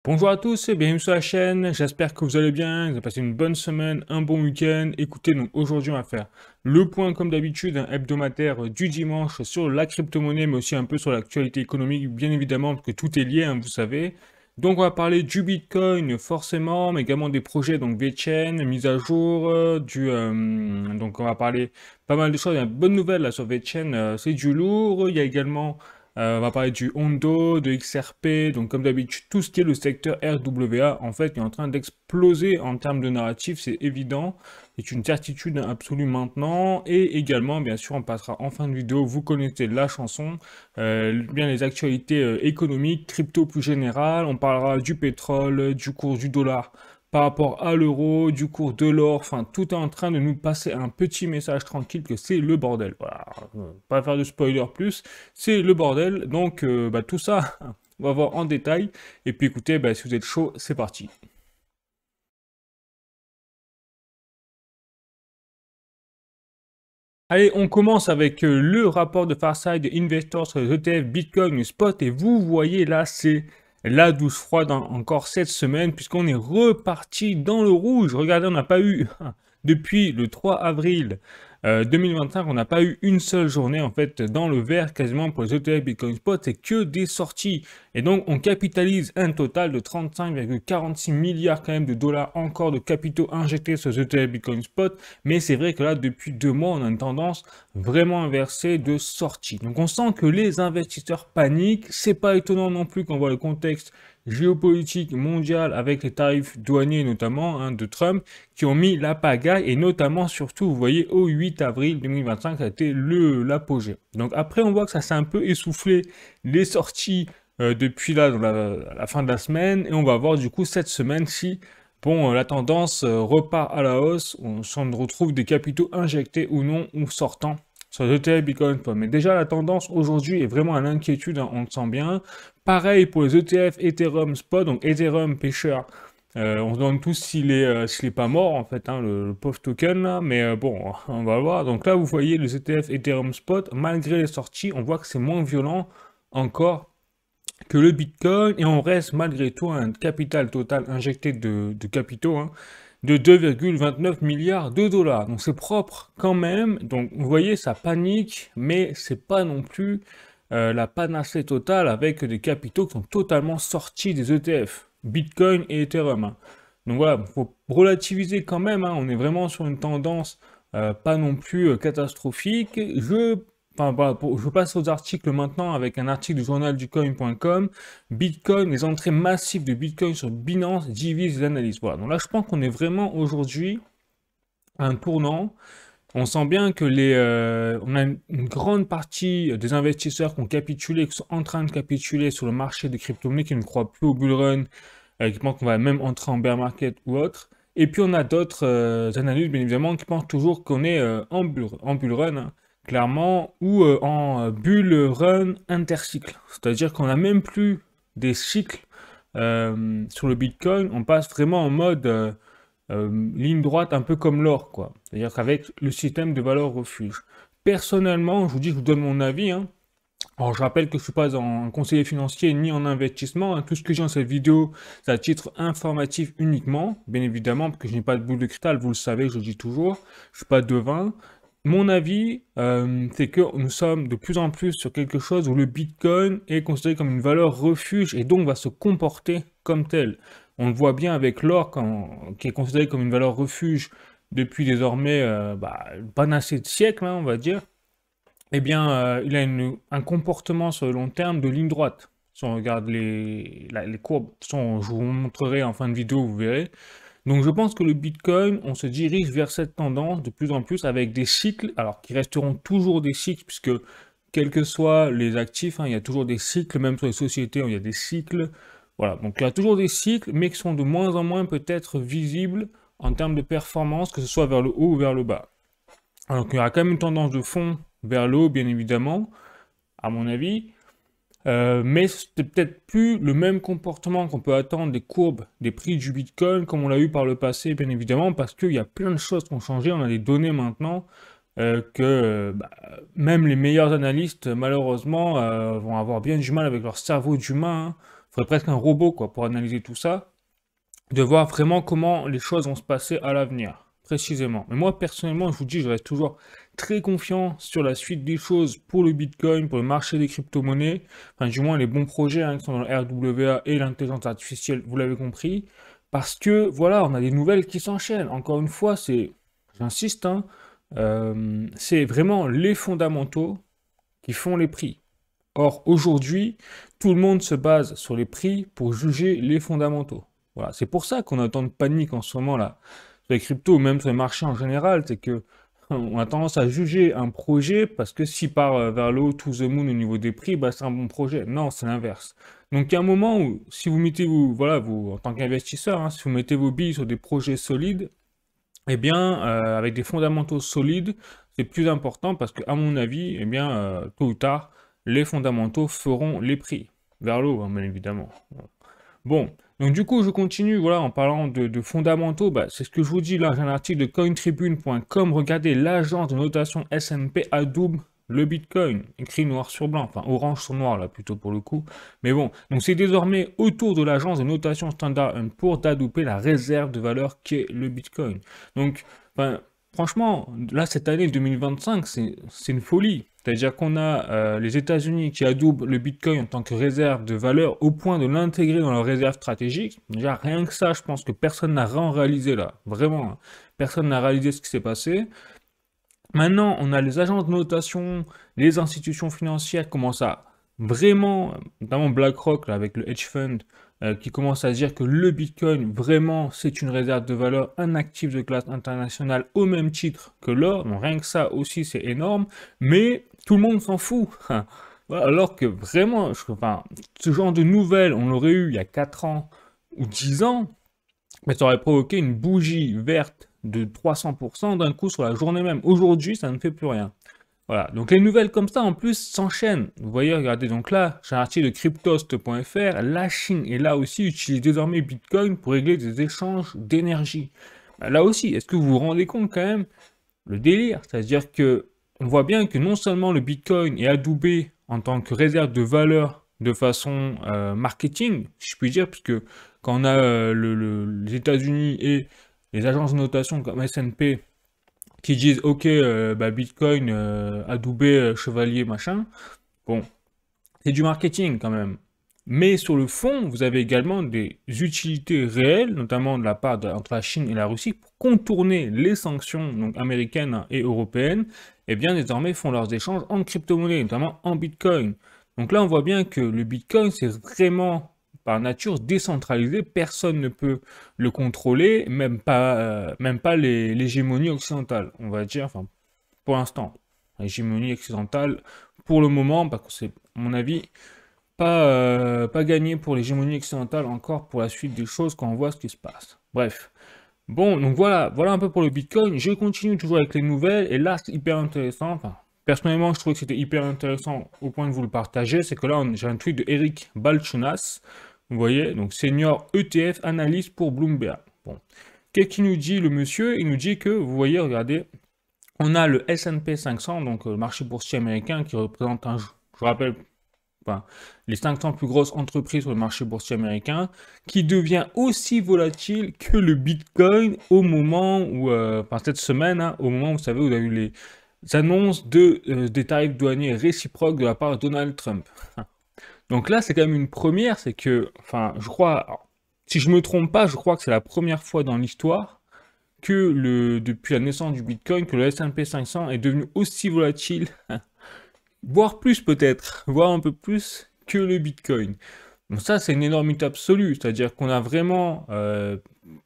Bonjour à tous et bienvenue sur la chaîne, j'espère que vous allez bien, que vous avez passé une bonne semaine, un bon week-end. Écoutez, donc aujourd'hui on va faire le point comme d'habitude, un hebdomadaire du dimanche sur la crypto-monnaie, mais aussi un peu sur l'actualité économique, bien évidemment, parce que tout est lié, hein, vous savez. Donc on va parler du Bitcoin forcément, mais également des projets, donc VeChain, mise à jour, donc on va parler pas mal de choses. Il y a une bonne nouvelle là sur VeChain, c'est du lourd. Il y a également on va parler du Hondo, de XRP, donc comme d'habitude, tout ce qui est le secteur RWA, en fait, est en train d'exploser en termes de narratif, c'est évident, c'est une certitude absolue maintenant, et également, bien sûr, on passera en fin de vidéo, vous connaissez la chanson, bien les actualités économiques, crypto plus générales, on parlera du pétrole, du cours du dollar, par rapport à l'euro, du cours de l'or, enfin tout est en train de nous passer un petit message tranquille que c'est le bordel. Voilà, pas faire de spoiler plus, c'est le bordel. Donc tout ça, on va voir en détail. Et puis écoutez, si vous êtes chaud, c'est parti. Allez, on commence avec le rapport de Farsight Investors sur les ETF Bitcoin Spot. Et vous voyez là, c'est la douche froide encore cette semaine, puisqu'on est reparti dans le rouge. Regardez, on n'a pas eu, depuis le 3 avril 2025, on n'a pas eu une seule journée en fait dans le vert quasiment pour les ETF Bitcoin Spot. C'est que des sorties. Et donc, on capitalise un total de 35,46 milliards quand même de dollars encore de capitaux injectés sur les ETF Bitcoin Spot. Mais c'est vrai que là, depuis 2 mois, on a une tendance vraiment inversée de sortie. Donc on sent que les investisseurs paniquent. C'est pas étonnant non plus quand on voit le contexte géopolitique mondial avec les tarifs douaniers notamment de Trump qui ont mis la pagaille et notamment surtout vous voyez au 8 avril 2025 ça a été l'apogée. Donc après on voit que ça s'est un peu essoufflé les sorties depuis là dans la fin de la semaine et on va voir du coup cette semaine si bon, la tendance repart à la hausse, on s'en retrouve des capitaux injectés ou non, ou sortant sur les ETF Bitcoin. Mais déjà, la tendance aujourd'hui est vraiment à l'inquiétude, hein, on le sent bien. Pareil pour les ETF Ethereum Spot, donc Ethereum pêcheur. On se demande tous s'il est pas mort, en fait, hein, le pauvre token, là, mais bon, on va voir. Donc là, vous voyez les ETF Ethereum Spot, malgré les sorties, on voit que c'est moins violent encore que le Bitcoin et on reste malgré tout à un capital total injecté de capitaux de 2,29 milliards de dollars. Donc c'est propre quand même. Donc vous voyez, ça panique, mais c'est pas non plus la panacée totale avec des capitaux qui sont totalement sortis des ETF, Bitcoin et Ethereum. Donc voilà, il faut relativiser quand même. On est vraiment sur une tendance pas non plus catastrophique. Enfin, voilà, je passe aux articles maintenant avec un article du journal du coin.com. Bitcoin, les entrées massives de Bitcoin sur Binance divisent les analyses. Voilà, donc là je pense qu'on est vraiment aujourd'hui à un tournant. On sent bien que on a une grande partie des investisseurs qui ont capitulé, qui sont en train de capituler sur le marché des crypto-monnaies, qui ne croient plus au bull run, qui pensent qu'on va même entrer en bear market ou autre. Et puis on a d'autres analystes, bien évidemment, qui pensent toujours qu'on est en bull run, hein, clairement, ou en bull run intercycle. C'est-à-dire qu'on n'a même plus des cycles sur le Bitcoin, on passe vraiment en mode ligne droite, un peu comme l'or, quoi. C'est-à-dire qu'avec le système de valeur refuge. Personnellement, je vous dis, je vous donne mon avis, hein. Alors, je rappelle que je ne suis pas un conseiller financier ni en investissement, hein. Tout ce que j'ai dans cette vidéo, c'est à titre informatif uniquement, bien évidemment, parce que je n'ai pas de boule de cristal, vous le savez, je le dis toujours. Je ne suis pas devin. Mon avis, c'est que nous sommes de plus en plus sur quelque chose où le Bitcoin est considéré comme une valeur refuge et donc va se comporter comme tel. On le voit bien avec l'or qui est considéré comme une valeur refuge depuis désormais pas assez de siècles, hein, on va dire. Eh bien, il a un comportement sur le long terme de ligne droite. Si on regarde les courbes, de toute façon, je vous montrerai en fin de vidéo, vous verrez. Donc je pense que le Bitcoin, on se dirige vers cette tendance de plus en plus avec des cycles, alors qui resteront toujours des cycles, puisque quels que soient les actifs, il y a toujours des cycles, même sur les sociétés, il y a des cycles. Voilà, donc il y a toujours des cycles, mais qui sont de moins en moins peut-être visibles en termes de performance, que ce soit vers le haut ou vers le bas. Alors qu'il y aura quand même une tendance de fond vers le haut, bien évidemment, à mon avis. Mais c'est peut-être plus le même comportement qu'on peut attendre des courbes des prix du Bitcoin comme on l'a eu par le passé, bien évidemment, parce qu'il y a plein de choses qui ont changé. On a des données maintenant que même les meilleurs analystes, malheureusement, vont avoir bien du mal avec leur cerveau d'humain, faudrait presque un robot quoi, pour analyser tout ça, de voir vraiment comment les choses vont se passer à l'avenir, précisément. Mais moi, personnellement, je vous dis, je reste toujours très confiant sur la suite des choses pour le Bitcoin, pour le marché des crypto-monnaies, enfin, du moins les bons projets qui sont dans le RWA et l'intelligence artificielle, vous l'avez compris, parce que, voilà, on a des nouvelles qui s'enchaînent. Encore une fois, j'insiste, c'est vraiment les fondamentaux qui font les prix. Or, aujourd'hui, tout le monde se base sur les prix pour juger les fondamentaux. Voilà, c'est pour ça qu'on a tant de panique en ce moment là, sur les cryptos, ou même sur les marchés en général, c'est que on a tendance à juger un projet parce que s'il part vers le haut to the moon au niveau des prix, bah, c'est un bon projet. Non, c'est l'inverse. Donc il y a un moment où, si vous mettez voilà, vous, en tant qu'investisseur, si vous mettez vos billes sur des projets solides, eh bien, avec des fondamentaux solides, c'est plus important parce que, à mon avis, eh bien, tôt ou tard, les fondamentaux feront les prix. Vers le haut, bien évidemment. Bon, donc du coup, je continue, voilà, en parlant de fondamentaux, bah, c'est ce que je vous dis là, j'ai un article de cointribune.com, regardez l'agence de notation S&P adoube le Bitcoin, écrit noir sur blanc, enfin orange sur noir là plutôt pour le coup, mais bon, donc c'est désormais autour de l'agence de notation Standard & Poor's d'adouper la réserve de valeur qu'est le Bitcoin. Donc, enfin, franchement, là cette année 2025, c'est une folie. C'est-à-dire qu'on a les États-Unis qui adoubent le Bitcoin en tant que réserve de valeur au point de l'intégrer dans leur réserve stratégique. Déjà, rien que ça, je pense que personne n'a rien réalisé là. Vraiment, hein. Personne n'a réalisé ce qui s'est passé. Maintenant, on a les agences de notation, les institutions financières qui commencent à vraiment, notamment BlackRock là, avec le hedge fund, qui commence à dire que le Bitcoin, vraiment, c'est une réserve de valeur, un actif de classe internationale au même titre que l'or. Donc rien que ça aussi, c'est énorme. Mais tout le monde s'en fout. Voilà, alors que vraiment, enfin, ce genre de nouvelles, on l'aurait eu il y a 4 ans ou 10 ans, mais ça aurait provoqué une bougie verte de 300% d'un coup sur la journée même. Aujourd'hui, ça ne fait plus rien. Voilà, donc les nouvelles comme ça en plus s'enchaînent. Vous voyez, regardez, donc là, j'ai un article de cryptost.fr, la Chine et là aussi utilise désormais Bitcoin pour régler des échanges d'énergie. Bah, là aussi, est-ce que vous vous rendez compte quand même le délire? C'est-à-dire que on voit bien que non seulement le Bitcoin est adoubé en tant que réserve de valeur de façon marketing, si je puis dire, puisque quand on a les États-Unis et les agences de notation comme S&P qui disent ok bah Bitcoin adoubé chevalier machin, bon, c'est du marketing quand même. Mais sur le fond, vous avez également des utilités réelles, notamment de la part entre la Chine et la Russie, pour contourner les sanctions donc, américaines et européennes, et bien désormais font leurs échanges en crypto-monnaie, notamment en Bitcoin. Donc là, on voit bien que le Bitcoin, c'est vraiment par nature décentralisé, personne ne peut le contrôler, même pas l'hégémonie occidentale, on va dire, enfin, pour l'instant. L'hégémonie occidentale, pour le moment, parce que c'est, à mon avis, pas gagné pour l'hégémonie occidentale encore pour la suite des choses quand on voit ce qui se passe. Bref. Bon, donc voilà un peu pour le Bitcoin. Je continue toujours avec les nouvelles, et là, c'est hyper intéressant. Enfin, personnellement, je trouve que c'était hyper intéressant au point de vous le partager. C'est que là, j'ai un tweet de Eric Balchunas. Vous voyez, donc senior ETF analyste pour Bloomberg. Bon. Qu'est-ce qu'il nous dit le monsieur? Il nous dit que, vous voyez, regardez, on a le S&P 500, donc le marché boursier américain qui représente je rappelle, enfin, les 500 plus grosses entreprises sur le marché boursier américain, qui devient aussi volatile que le Bitcoin au moment où, enfin cette semaine, au moment où vous savez, vous avez eu les annonces des tarifs douaniers réciproques de la part de Donald Trump. Donc là, c'est quand même une première, c'est que, enfin, je crois, alors, si je me trompe pas, je crois que c'est la première fois dans l'histoire que depuis la naissance du Bitcoin, que le S&P 500 est devenu aussi volatile, voire plus peut-être, voire un peu plus que le Bitcoin. Donc ça, c'est une énormité absolue, c'est-à-dire qu'on a vraiment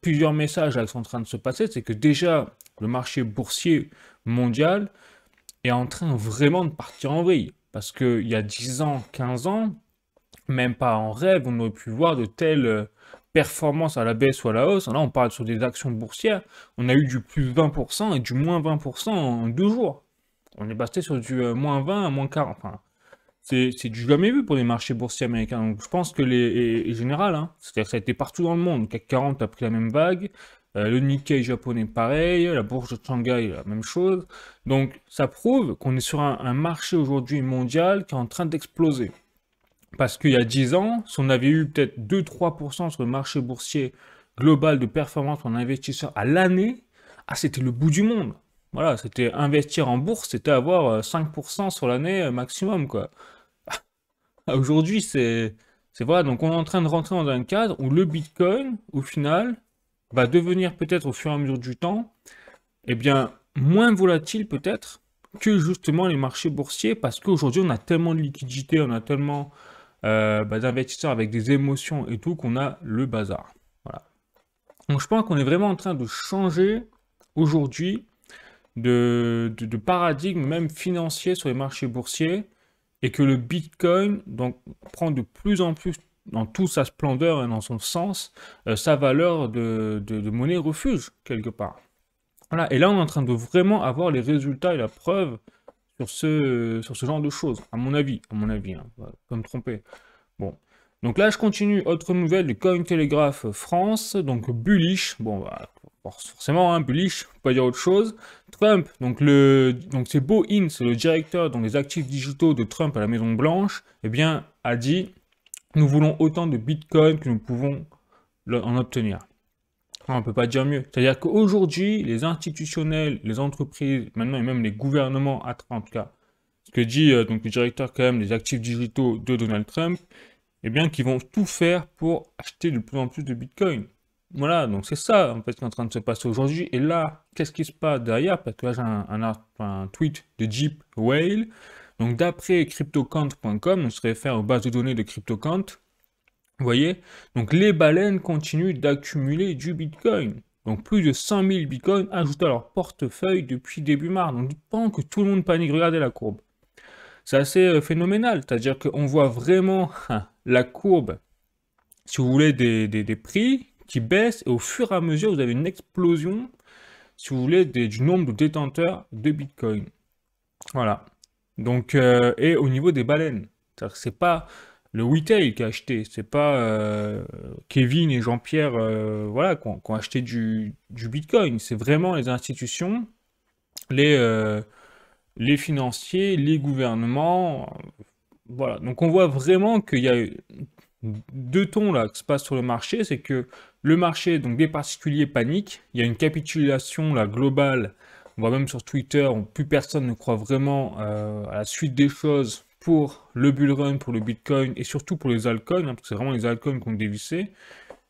plusieurs messages là, qui sont en train de se passer, c'est que déjà, le marché boursier mondial est en train vraiment de partir en vrille, parce qu'il y a 10 ans, 15 ans, même pas en rêve, on aurait pu voir de telles performances à la baisse ou à la hausse. Là, on parle sur des actions boursières, on a eu du plus 20% et du moins 20% en 2 jours. On est passé sur du moins 20 à moins 40. Enfin, c'est du jamais vu pour les marchés boursiers américains. Donc, je pense que et général, c'est-à-dire que ça a été partout dans le monde. Le CAC 40 a pris la même vague, le Nikkei japonais pareil, la bourse de Shanghai la même chose. Donc, ça prouve qu'on est sur un marché aujourd'hui mondial qui est en train d'exploser. Parce qu'il y a 10 ans, si on avait eu peut-être 2-3% sur le marché boursier global de performance en investisseur à l'année, ah, c'était le bout du monde. Voilà, c'était investir en bourse, c'était avoir 5% sur l'année maximum, quoi. Aujourd'hui, voilà, donc on est en train de rentrer dans un cadre où le Bitcoin, au final, va devenir peut-être au fur et à mesure du temps, eh bien, moins volatile peut-être que justement les marchés boursiers, parce qu'aujourd'hui, on a tellement de liquidités, on a tellement d'investisseurs avec des émotions et tout, qu'on a le bazar. Voilà. Donc je pense qu'on est vraiment en train de changer aujourd'hui de paradigme même financier sur les marchés boursiers et que le Bitcoin donc, prend de plus en plus dans toute sa splendeur et dans son sens sa valeur de monnaie refuge quelque part. Voilà. Et là on est en train de vraiment avoir les résultats et la preuve sur ce genre de choses, à mon avis, hein, pas me tromper. Bon. Donc là, je continue. Autre nouvelle du Cointelegraph France. Donc bullish. Bon, bah, forcément, hein, bullish. Faut pas dire autre chose. Trump. Donc c'est Bo In, c'est le directeur des actifs digitaux de Trump à la Maison Blanche. Eh bien, a dit, nous voulons autant de Bitcoin que nous pouvons en obtenir. On ne peut pas dire mieux. C'est-à-dire qu'aujourd'hui, les institutionnels, les entreprises, maintenant et même les gouvernements, en tout cas, ce que dit donc le directeur quand même des actifs digitaux de Donald Trump, eh bien, qui vont tout faire pour acheter de plus en plus de Bitcoin. Voilà, donc c'est ça en fait qui est en train de se passer aujourd'hui. Et là, qu'est-ce qui se passe derrière? Parce que là, j'ai un tweet de Jeep Whale. Donc d'après CryptoCount.com, on se réfère aux bases de données de CryptoCount. Vous voyez? Donc les baleines continuent d'accumuler du Bitcoin. Donc plus de 100 000 Bitcoins ajoutés à leur portefeuille depuis début mars. Donc pendant que tout le monde panique, regardez la courbe. C'est assez phénoménal, c'est-à-dire qu'on voit vraiment la courbe, si vous voulez, des prix qui baissent et au fur et à mesure, vous avez une explosion, si vous voulez, du nombre de détenteurs de Bitcoin. Voilà. Donc, et au niveau des baleines, c'est pas le retail qui a acheté, c'est pas Kevin et Jean-Pierre voilà, qui ont acheté du Bitcoin, c'est vraiment les institutions, les financiers, les gouvernements, voilà. Donc on voit vraiment qu'il y a deux tons là qui se passent sur le marché, c'est que le marché, donc des particuliers paniquent, il y a une capitulation là globale, on voit même sur Twitter, où plus personne ne croit vraiment à la suite des choses pour le bull run, pour le Bitcoin et surtout pour les altcoins, hein, parce que c'est vraiment les altcoins qui ont dévissé,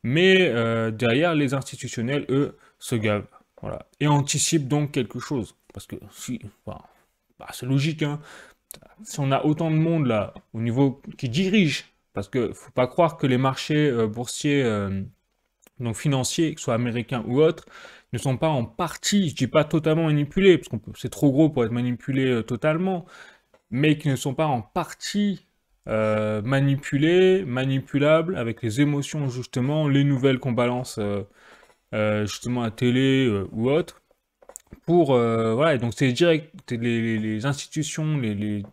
mais derrière les institutionnels, eux, se gavent, voilà, et anticipent donc quelque chose, parce que si, enfin, bah, c'est logique, hein. Si on a autant de monde là, au niveau qui dirige, parce que faut pas croire que les marchés boursiers, donc financiers, que ce soit américains ou autres, ne sont pas en partie, je dis pas totalement manipulés, parce que c'est trop gros pour être manipulé totalement, mais qui ne sont pas en partie manipulés, manipulables, avec les émotions justement, les nouvelles qu'on balance justement à télé ou autre pour voilà, et donc c'est direct les institutions, les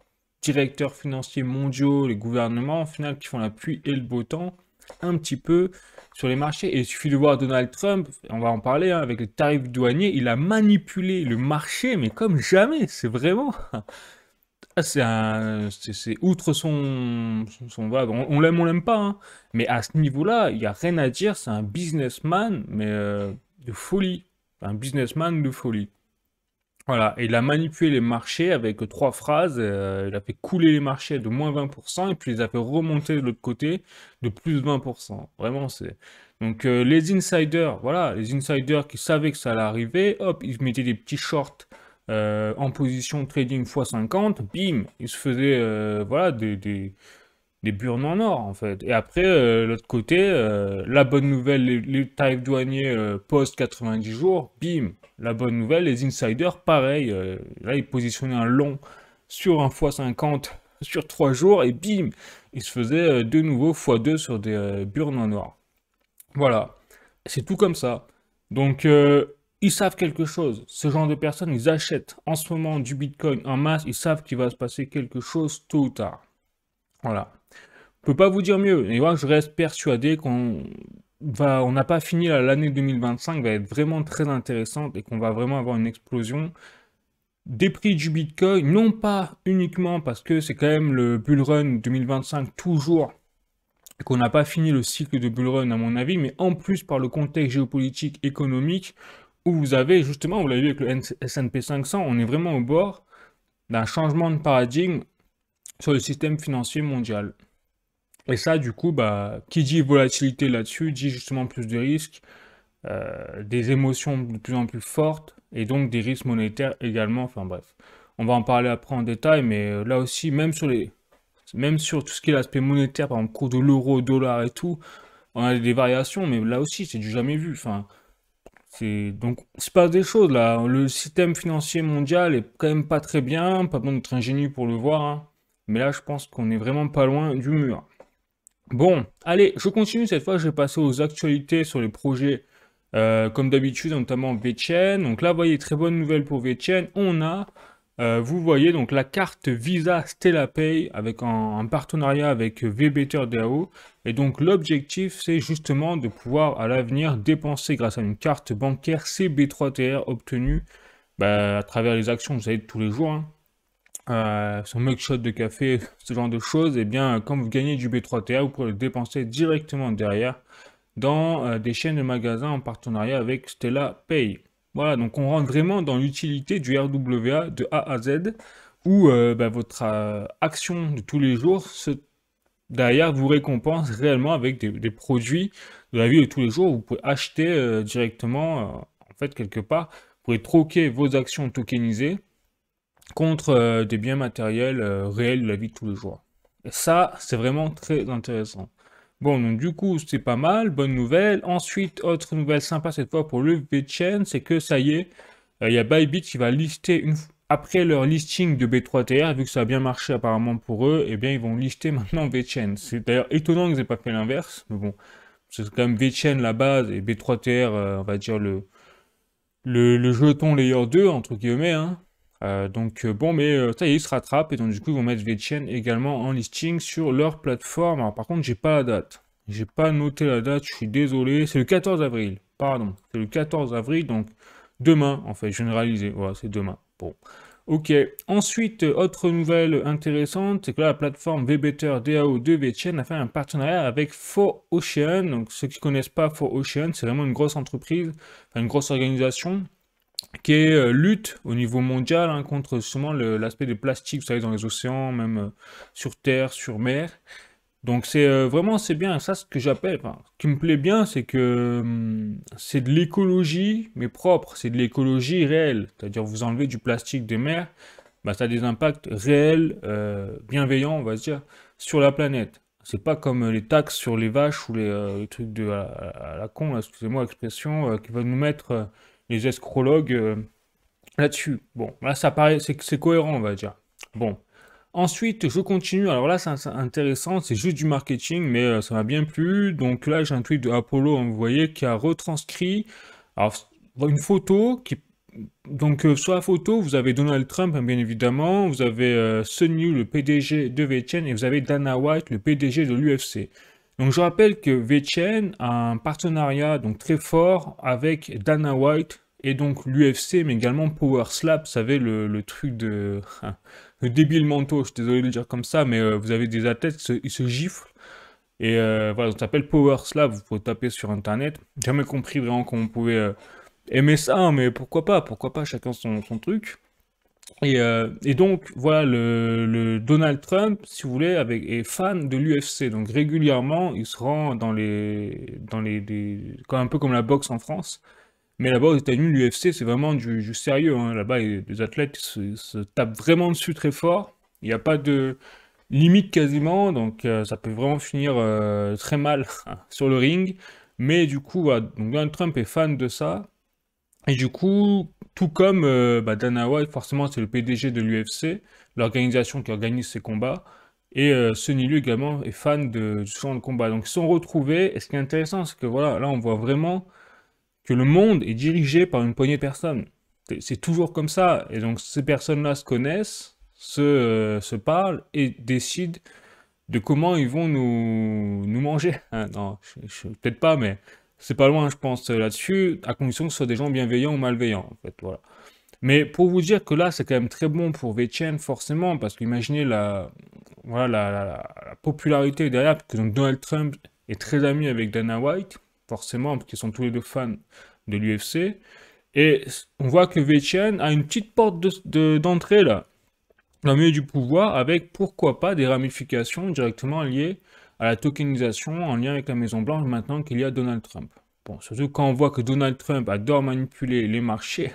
directeurs financiers mondiaux, les gouvernements, au final, qui font la pluie et le beau temps, un petit peu sur les marchés. Et il suffit de voir Donald Trump, on va en parler, hein, avec les tarifs douaniers, il a manipulé le marché, mais comme jamais, c'est vraiment... Ah, c'est outre voilà, on l'aime, on l'aime pas, hein, mais à ce niveau-là, il n'y a rien à dire, c'est un businessman, mais de folie, un businessman de folie. Voilà, et il a manipulé les marchés avec trois phrases. Il a fait couler les marchés de moins 20% et puis il les a fait remonter de l'autre côté de plus 20%. Vraiment, c'est. Donc, les insiders, voilà, les insiders qui savaient que ça allait arriver, hop, ils mettaient des petits shorts en position trading x50, bim, ils se faisaient, voilà, des burnes en or en fait. Et après, l'autre côté, la bonne nouvelle, les tarifs douaniers post 90 jours, bim. La bonne nouvelle, les insiders, pareil. Là, ils positionnaient un long sur un x50 sur 3 jours et bim, ils se faisaient de nouveau x2 sur des burnes en or. Voilà, c'est tout comme ça. Donc, ils savent quelque chose. Ce genre de personnes, ils achètent en ce moment du Bitcoin en masse. Ils savent qu'il va se passer quelque chose tôt ou tard. Voilà. Je peux pas vous dire mieux. Et moi, je reste persuadé on n'a pas fini l'année 2025 va être vraiment très intéressante et qu'on va vraiment avoir une explosion des prix du Bitcoin, non pas uniquement parce que c'est quand même le bull run 2025 toujours, et qu'on n'a pas fini le cycle de bull run à mon avis, mais en plus par le contexte géopolitique économique, où vous avez justement, vous l'avez vu avec le S&P 500, on est vraiment au bord d'un changement de paradigme sur le système financier mondial. Et ça, du coup, bah, qui dit volatilité là-dessus, dit justement plus de risques, des émotions de plus en plus fortes, et donc des risques monétaires également, enfin bref. On va en parler après en détail, mais là aussi, même sur tout ce qui est l'aspect monétaire, par exemple, cours de l'euro, dollar et tout, on a des variations, mais là aussi, c'est du jamais vu. Enfin, donc, il se passe des choses là. Le système financier mondial est quand même pas très bien, pas besoin d'être ingénieux pour le voir, hein. Mais là, je pense qu'on est vraiment pas loin du mur. Bon, allez, je continue. Cette fois, je vais passer aux actualités sur les projets, comme d'habitude, notamment VeChain. Donc là, vous voyez, très bonne nouvelle pour VeChain. Vous voyez, donc la carte Visa Stella Pay avec un partenariat avec VBetterDAO. Et donc, l'objectif, c'est justement de pouvoir, à l'avenir, dépenser grâce à une carte bancaire CB3TR obtenue bah, à travers les actions, vous savez, de tous les jours, hein. Son mugshot de café, ce genre de choses, et bien, quand vous gagnez du B3TA, vous pouvez le dépenser directement derrière dans des chaînes de magasins en partenariat avec Stella Pay. Voilà, donc on rentre vraiment dans l'utilité du RWA de A à Z, où bah, votre action de tous les jours, derrière, vous récompense réellement avec des produits de la vie de tous les jours. Vous pouvez acheter directement, en fait, quelque part, vous pouvez troquer vos actions tokenisées contre des biens matériels réels de la vie de tous les jours. Et ça, c'est vraiment très intéressant. Bon, donc du coup, c'est pas mal, bonne nouvelle. Ensuite, autre nouvelle sympa cette fois pour le VeChain, c'est que ça y est, il y a Bybit qui va lister après leur listing de B3TR, vu que ça a bien marché apparemment pour eux, et bien ils vont lister maintenant VeChain. C'est d'ailleurs étonnant qu'ils aient pas fait l'inverse, mais bon, c'est quand même VeChain la base et B3TR, on va dire le jeton layer 2, entre guillemets, hein. Bon, mais ça y est, ils se rattrapent et donc du coup ils vont mettre VeChain également en listing sur leur plateforme. Alors par contre, j'ai pas la date. J'ai pas noté la date, je suis désolé. C'est le 14 avril, pardon. C'est le 14 avril, donc demain en fait, généralisé. Voilà, c'est demain. Bon. Ok. Ensuite, autre nouvelle intéressante, c'est que là, la plateforme VBetterDAO de VeChain a fait un partenariat avec 4Ocean. Donc ceux qui connaissent pas 4Ocean, c'est vraiment une grosse entreprise, enfin, une grosse organisation qui est lutte au niveau mondial hein, contre justement l'aspect des plastiques, vous savez, dans les océans, même sur terre, sur mer. Donc c'est vraiment c'est bien. Ça, ce que j'appelle, enfin, ce qui me plaît bien, c'est que c'est de l'écologie, mais propre. C'est de l'écologie réelle. C'est-à-dire vous enlevez du plastique des mers, bah, ça a des impacts réels, bienveillants, on va dire, sur la planète. C'est pas comme les taxes sur les vaches ou les trucs à la con, là, excusez-moi l'expression, qui va nous mettre les escrologues là-dessus. Bon, là ça paraît, c'est cohérent, on va dire. Bon. Ensuite, je continue. Alors là, c'est intéressant, c'est juste du marketing, mais ça m'a bien plu. Donc là, j'ai un tweet de Apollo, hein, vous voyez, qui a retranscrit alors, une photo qui. Donc sur la photo, vous avez Donald Trump, hein, bien évidemment, vous avez Sun Yu, le PDG de VeChain, et vous avez Dana White, le PDG de l'UFC. Donc je rappelle que VeChain a un partenariat donc très fort avec Dana White et donc l'UFC, mais également Power Slap, vous savez, le truc de... le débile manteau, je suis désolé de le dire comme ça, mais vous avez des athlètes, ils se giflent. Et voilà, ça s'appelle Power Slap, vous pouvez taper sur internet. J'ai jamais compris vraiment comment on pouvait aimer ça, hein, mais pourquoi pas, chacun son truc. Et donc, voilà, le Donald Trump, si vous voulez, est fan de l'UFC. Donc, régulièrement, il se rend un peu comme la boxe en France. Mais là-bas, aux États-Unis, l'UFC, c'est vraiment du sérieux, hein. Là-bas, les athlètes se tapent vraiment dessus très fort. Il n'y a pas de limite quasiment, donc ça peut vraiment finir très mal sur le ring. Mais du coup, voilà, donc Donald Trump est fan de ça. Et du coup, tout comme Dana White, forcément, c'est le PDG de l'UFC, l'organisation qui organise ces combats. Et Sonny Liu également est fan du genre de combat. Donc ils sont retrouvés. Et ce qui est intéressant, c'est que voilà, là on voit vraiment que le monde est dirigé par une poignée de personnes. C'est toujours comme ça. Et donc ces personnes-là se connaissent, se parlent et décident de comment ils vont nous manger. Hein, non, peut-être pas, mais c'est pas loin, je pense, là-dessus, à condition que ce soit des gens bienveillants ou malveillants, en fait, voilà. Mais pour vous dire que là, c'est quand même très bon pour VeChain, forcément, parce qu'imaginez voilà, la popularité derrière, parce que donc Donald Trump est très ami avec Dana White, forcément, parce qu'ils sont tous les deux fans de l'UFC. Et on voit que VeChain a une petite porte d'entrée là, dans le milieu du pouvoir, avec pourquoi pas des ramifications directement liées à la tokenisation en lien avec la Maison Blanche maintenant qu'il y a Donald Trump. Bon, surtout quand on voit que Donald Trump adore manipuler les marchés,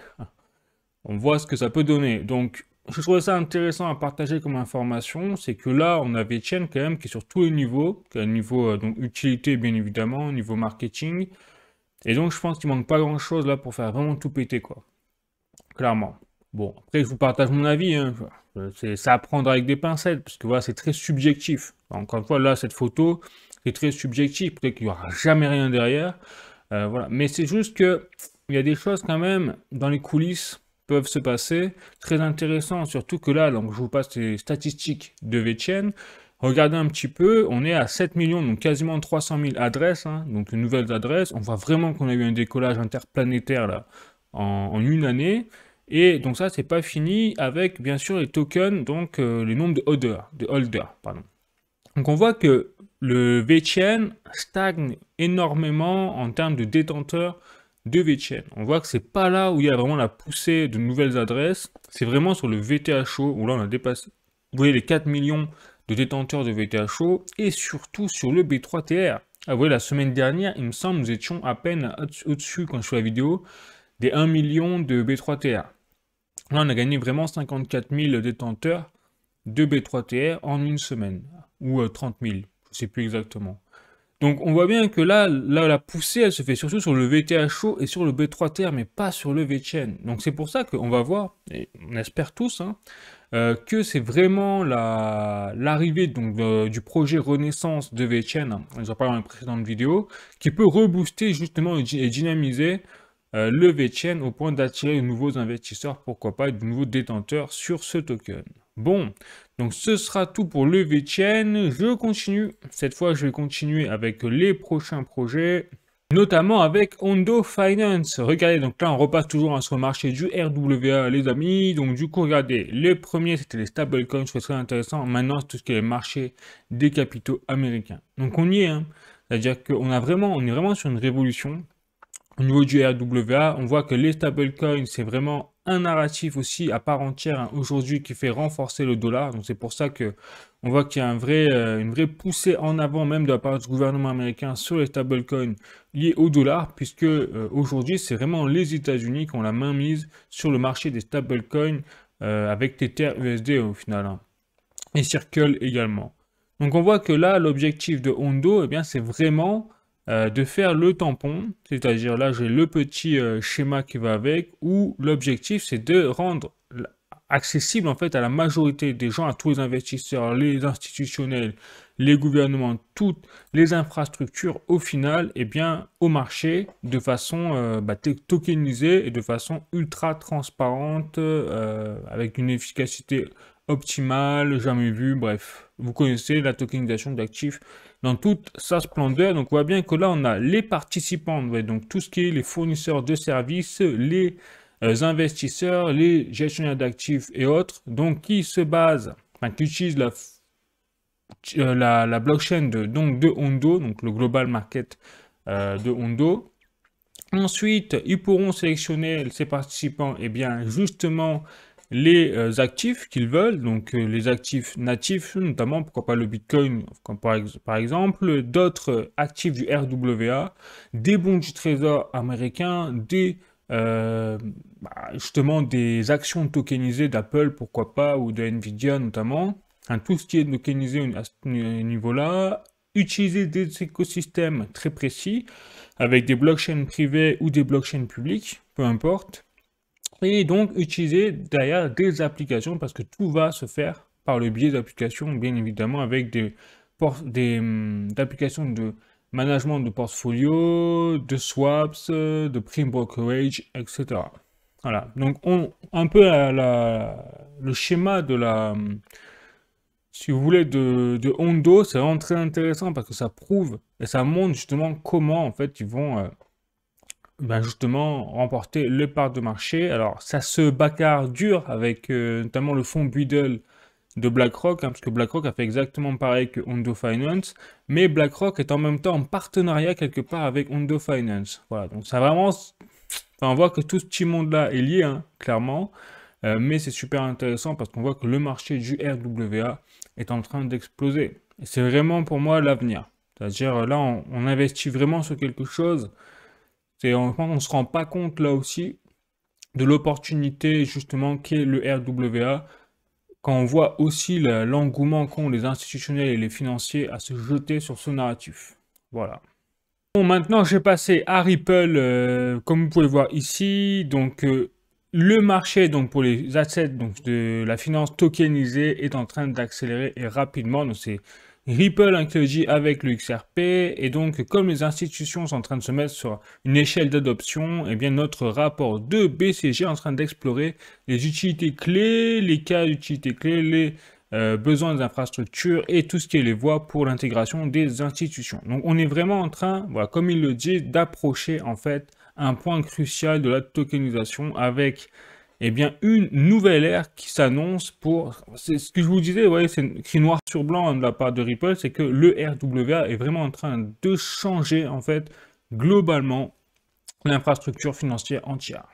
on voit ce que ça peut donner. Donc, je trouvais ça intéressant à partager comme information, c'est que là, on a VeChain quand même qui est sur tous les niveaux, qui a un niveau donc utilité bien évidemment, niveau marketing, et donc je pense qu'il manque pas grand-chose là pour faire vraiment tout péter quoi, clairement. Bon, après je vous partage mon avis, hein. C'est ça à prendre avec des pincettes, parce que voilà, c'est très subjectif. Encore une fois, là, cette photo, c'est très subjectif, peut-être qu'il n'y aura jamais rien derrière, voilà. Mais c'est juste que il y a des choses quand même dans les coulisses peuvent se passer, très intéressant, surtout que là, donc je vous passe les statistiques de VeChain. Regardez un petit peu, on est à 7 millions, donc quasiment 300 000 adresses, hein, donc de nouvelles adresses. On voit vraiment qu'on a eu un décollage interplanétaire là, en une année. Et donc ça, c'est pas fini avec bien sûr les tokens, donc les nombres de holders, pardon. Donc on voit que le VeChain stagne énormément en termes de détenteurs de VeChain. On voit que c'est pas là où il y a vraiment la poussée de nouvelles adresses, c'est vraiment sur le VTHO où là on a dépassé, vous voyez les 4 millions de détenteurs de VTHO et surtout sur le B3TR. Ah, vous voyez, la semaine dernière, il me semble, nous étions à peine au-dessus quand je fais la vidéo des 1 million de B3TR. Là, on a gagné vraiment 54 000 détenteurs de B3TR en une semaine, ou 30 000, je ne sais plus exactement. Donc on voit bien que là, la poussée, elle se fait surtout sur le VTHO et sur le B3TR, mais pas sur le VeChain. Donc c'est pour ça qu'on va voir, et on espère tous, hein, que c'est vraiment l'arrivée du projet Renaissance de VeChain, hein, j'en parle dans les précédentes vidéos, qui peut rebooster justement et dynamiser le VeChain au point d'attirer de nouveaux investisseurs, pourquoi pas, de nouveaux détenteurs sur ce token. Bon, donc ce sera tout pour le VeChain. Je continue. Cette fois, je vais continuer avec les prochains projets, notamment avec Ondo Finance. Regardez, donc là, on repasse toujours sur le marché du RWA, les amis. Donc du coup, regardez, les premiers, c'était les stablecoins, je trouve très intéressant. Maintenant, c'est tout ce qui est le marché des capitaux américains. Donc on y est, hein. C'est-à-dire qu'on est vraiment sur une révolution. Au niveau du RWA, on voit que les stablecoins, c'est vraiment un narratif aussi à part entière, hein, aujourd'hui qui fait renforcer le dollar. Donc c'est pour ça que on voit qu'il y a une vraie poussée en avant même de la part du gouvernement américain sur les stablecoins liés au dollar, puisque aujourd'hui c'est vraiment les États-Unis qui ont la main mise sur le marché des stablecoins avec Tether USD au final, hein, et Circle également. Donc on voit que là l'objectif de Ondo, eh bien c'est vraiment de faire le tampon, c'est-à-dire là j'ai le petit schéma qui va avec, où l'objectif c'est de rendre accessible en fait à la majorité des gens, à tous les investisseurs, les institutionnels, les gouvernements, toutes les infrastructures au final, eh bien au marché de façon tokenisée et de façon ultra transparente, avec une efficacité optimale, jamais vue, bref. Vous connaissez la tokenisation d'actifs dans toute sa splendeur. Donc on voit bien que là on a les participants, donc tout ce qui est les fournisseurs de services, les investisseurs, les gestionnaires d'actifs et autres, donc qui se basent, enfin qui utilisent la blockchain de Ondo, donc le global market de Ondo. Ensuite, ils pourront sélectionner ces participants, et bien justement les actifs qu'ils veulent, donc les actifs natifs, notamment, pourquoi pas le Bitcoin, comme par exemple, d'autres actifs du RWA, des bons du trésor américain, justement des actions tokenisées d'Apple, pourquoi pas, ou de Nvidia notamment, hein, tout ce qui est tokenisé à ce niveau-là, utiliser des écosystèmes très précis, avec des blockchains privées ou des blockchains publiques, peu importe, et donc utiliser derrière des applications, parce que tout va se faire par le biais d'applications, bien évidemment, avec des applications de management de portfolio, de swaps, de prime brokerage, etc. Voilà, donc un peu le schéma si vous voulez, de Ondo, c'est vraiment très intéressant parce que ça prouve et ça montre justement comment en fait ils vont ben justement remporter le part de marché. Alors ça se bagarre dur avec notamment le fonds Buidel de BlackRock, hein, parce que BlackRock a fait exactement pareil que Hondo Finance, mais BlackRock est en même temps en partenariat quelque part avec Hondo Finance. Voilà, donc ça vraiment, enfin, on voit que tout ce petit monde-là est lié, hein, clairement, mais c'est super intéressant parce qu'on voit que le marché du RWA est en train d'exploser. Et c'est vraiment pour moi l'avenir. C'est-à-dire là, on investit vraiment sur quelque chose. On ne se rend pas compte là aussi de l'opportunité justement qu'est le RWA quand on voit aussi l'engouement qu'ont les institutionnels et les financiers à se jeter sur ce narratif. Voilà. Bon, maintenant, je vais passer à Ripple, comme vous pouvez le voir ici. Donc, le marché donc, pour les assets donc, de la finance tokenisée est en train d'accélérer et rapidement. Donc, c'est Ripple inclus avec le XRP. Et donc, comme les institutions sont en train de se mettre sur une échelle d'adoption, eh bien, notre rapport de BCG est en train d'explorer les utilités clés, les cas d'utilité clés, les besoins des infrastructures et tout ce qui est les voies pour l'intégration des institutions. Donc on est vraiment en train, voilà, comme il le dit, d'approcher en fait un point crucial de la tokenisation avec bien, une nouvelle ère qui s'annonce pour... C'est ce que je vous disais, ouais, c'est écrit noir sur blanc de la part de Ripple, c'est que le RWA est vraiment en train de changer en fait globalement l'infrastructure financière entière.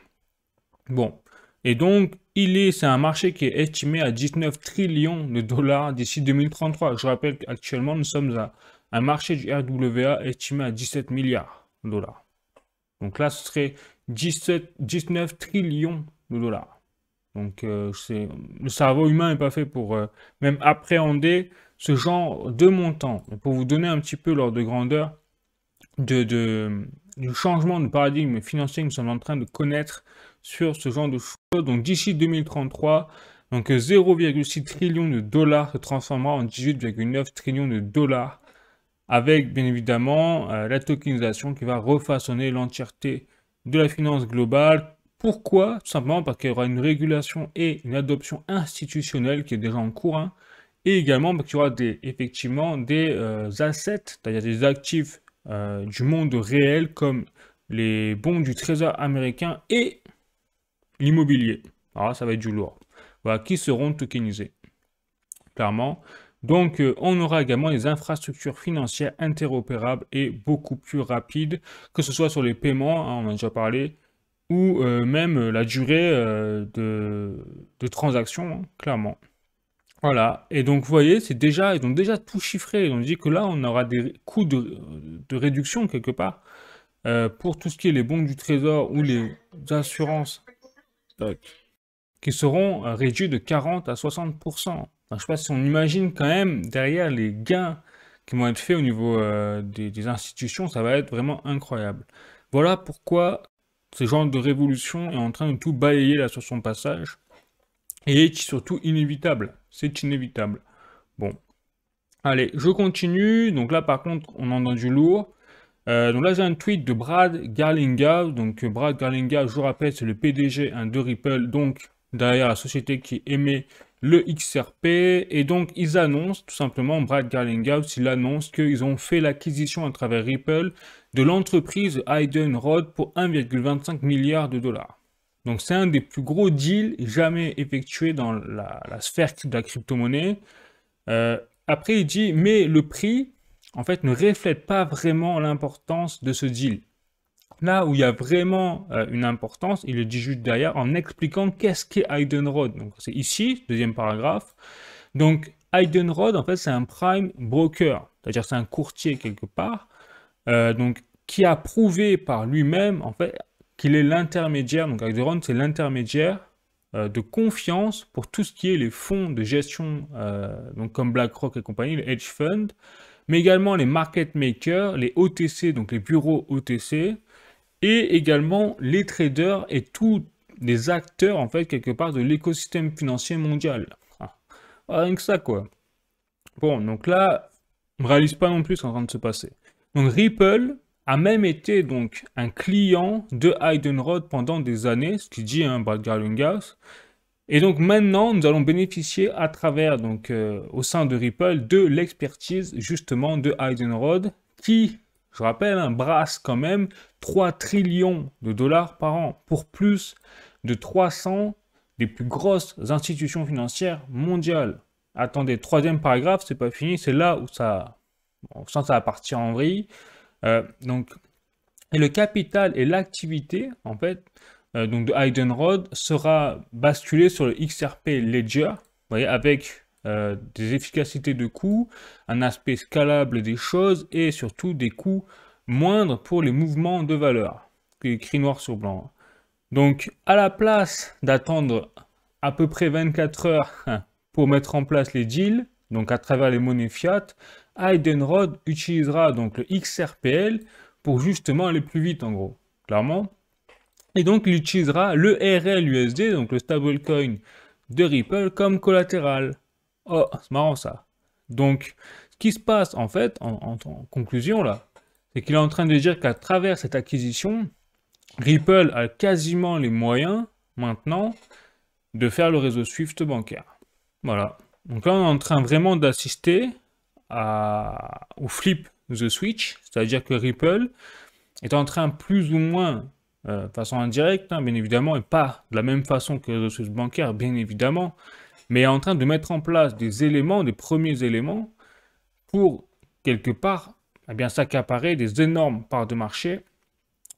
Bon, et donc, c'est un marché qui est estimé à 19 trillions de dollars d'ici 2033. Je rappelle qu'actuellement, nous sommes à un marché du RWA estimé à 17 milliards de dollars. Donc là, ce serait 19 trillions de dollars. Donc, le cerveau humain n'est pas fait pour même appréhender ce genre de montant. Et pour vous donner un petit peu l'ordre de grandeur du changement de paradigme financier que nous sommes en train de connaître sur ce genre de choses. Donc d'ici 2033, donc 0,6 trillion de dollars se transformera en 18,9 trillions de dollars avec bien évidemment la tokenisation qui va refaçonner l'entièreté de la finance globale. Pourquoi? Tout simplement parce qu'il y aura une régulation et une adoption institutionnelle qui est déjà en cours, hein, et également parce qu'il y aura effectivement des assets, c'est-à-dire des actifs du monde réel comme les bons du trésor américain et l'immobilier. Alors ça va être du lourd. Voilà, qui seront tokenisés, clairement. Donc, on aura également des infrastructures financières interopérables et beaucoup plus rapides, que ce soit sur les paiements, hein, on a déjà parlé, ou même la durée de transaction, hein, clairement. Voilà, et donc vous voyez, ils ont déjà tout chiffré, ils ont dit que là, on aura des coûts de réduction quelque part, pour tout ce qui est les bons du trésor ou les assurances, qui seront réduits de 40 à 60%. Enfin, je ne sais pas si on imagine quand même derrière les gains qui vont être faits au niveau des institutions, ça va être vraiment incroyable. Voilà pourquoi ce genre de révolution est en train de tout balayer là sur son passage et est surtout inévitable. C'est inévitable. Bon. Allez, je continue. Donc là, par contre, on en a du lourd. Donc là, j'ai un tweet de Brad Garlinghouse. Donc Brad Garlinghouse, je vous rappelle, c'est le PDG de Ripple, donc derrière la société qui émet le XRP. Et donc, ils annoncent, tout simplement, Brad Garlinghouse, il annonce qu'ils ont fait l'acquisition à travers Ripple de l'entreprise Heidenrode pour 1,25 milliard de dollars. Donc, c'est un des plus gros deals jamais effectués dans la sphère de la crypto-monnaie. Après, il dit, mais le prix, en fait, ne reflète pas vraiment l'importance de ce deal. Là où il y a vraiment une importance, il le dit juste derrière en expliquant qu'est-ce qu'est Heidenrode. Donc, c'est ici, deuxième paragraphe. Donc, Heidenrode, en fait, c'est un prime broker, c'est-à-dire c'est un courtier quelque part, donc qui a prouvé par lui-même, en fait, qu'il est l'intermédiaire. Donc, Heidenrode, c'est l'intermédiaire de confiance pour tout ce qui est les fonds de gestion, donc comme BlackRock et compagnie, les hedge funds, mais également les market makers, les OTC, donc les bureaux OTC, et également les traders et tous les acteurs, en fait, quelque part, de l'écosystème financier mondial. Rien que ça, quoi. Bon, donc là, on ne réalise pas non plus ce qui est en train de se passer. Donc Ripple a même été donc un client de Heidenrode pendant des années, ce qui dit Brad Garlinghouse. Et donc maintenant, nous allons bénéficier à travers, donc au sein de Ripple, de l'expertise justement de Heidenrode, qui je rappelle, brasse quand même 3 trillions de dollars par an pour plus de 300 des plus grosses institutions financières mondiales. Attendez, troisième paragraphe, c'est pas fini, c'est là où ça, on sent que ça va partir en vrille. Donc, et le capital et l'activité, en fait, donc de Heidenrod sera basculé sur le XRP Ledger, vous voyez, avec des efficacités de coûts, un aspect scalable des choses et surtout des coûts moindres pour les mouvements de valeur, écrit noir sur blanc. Donc, à la place d'attendre à peu près 24 heures pour mettre en place les deals, donc à travers les monnaies fiat, Heidenrod utilisera donc le XRPL pour justement aller plus vite en gros, clairement. Et donc il utilisera le RLUSD, donc le stablecoin de Ripple, comme collatéral. Oh, c'est marrant ça. Donc, ce qui se passe en fait, en conclusion là, c'est qu'il est en train de dire qu'à travers cette acquisition, Ripple a quasiment les moyens maintenant de faire le réseau Swift bancaire. Voilà. Donc là, on est en train vraiment d'assister au flip the switch, c'est-à-dire que Ripple est en train plus ou moins, de façon indirecte, bien évidemment, et pas de la même façon que le réseau Swift bancaire, bien évidemment, mais est en train de mettre en place des éléments, des premiers éléments, pour quelque part, bien s'accaparer des énormes parts de marché,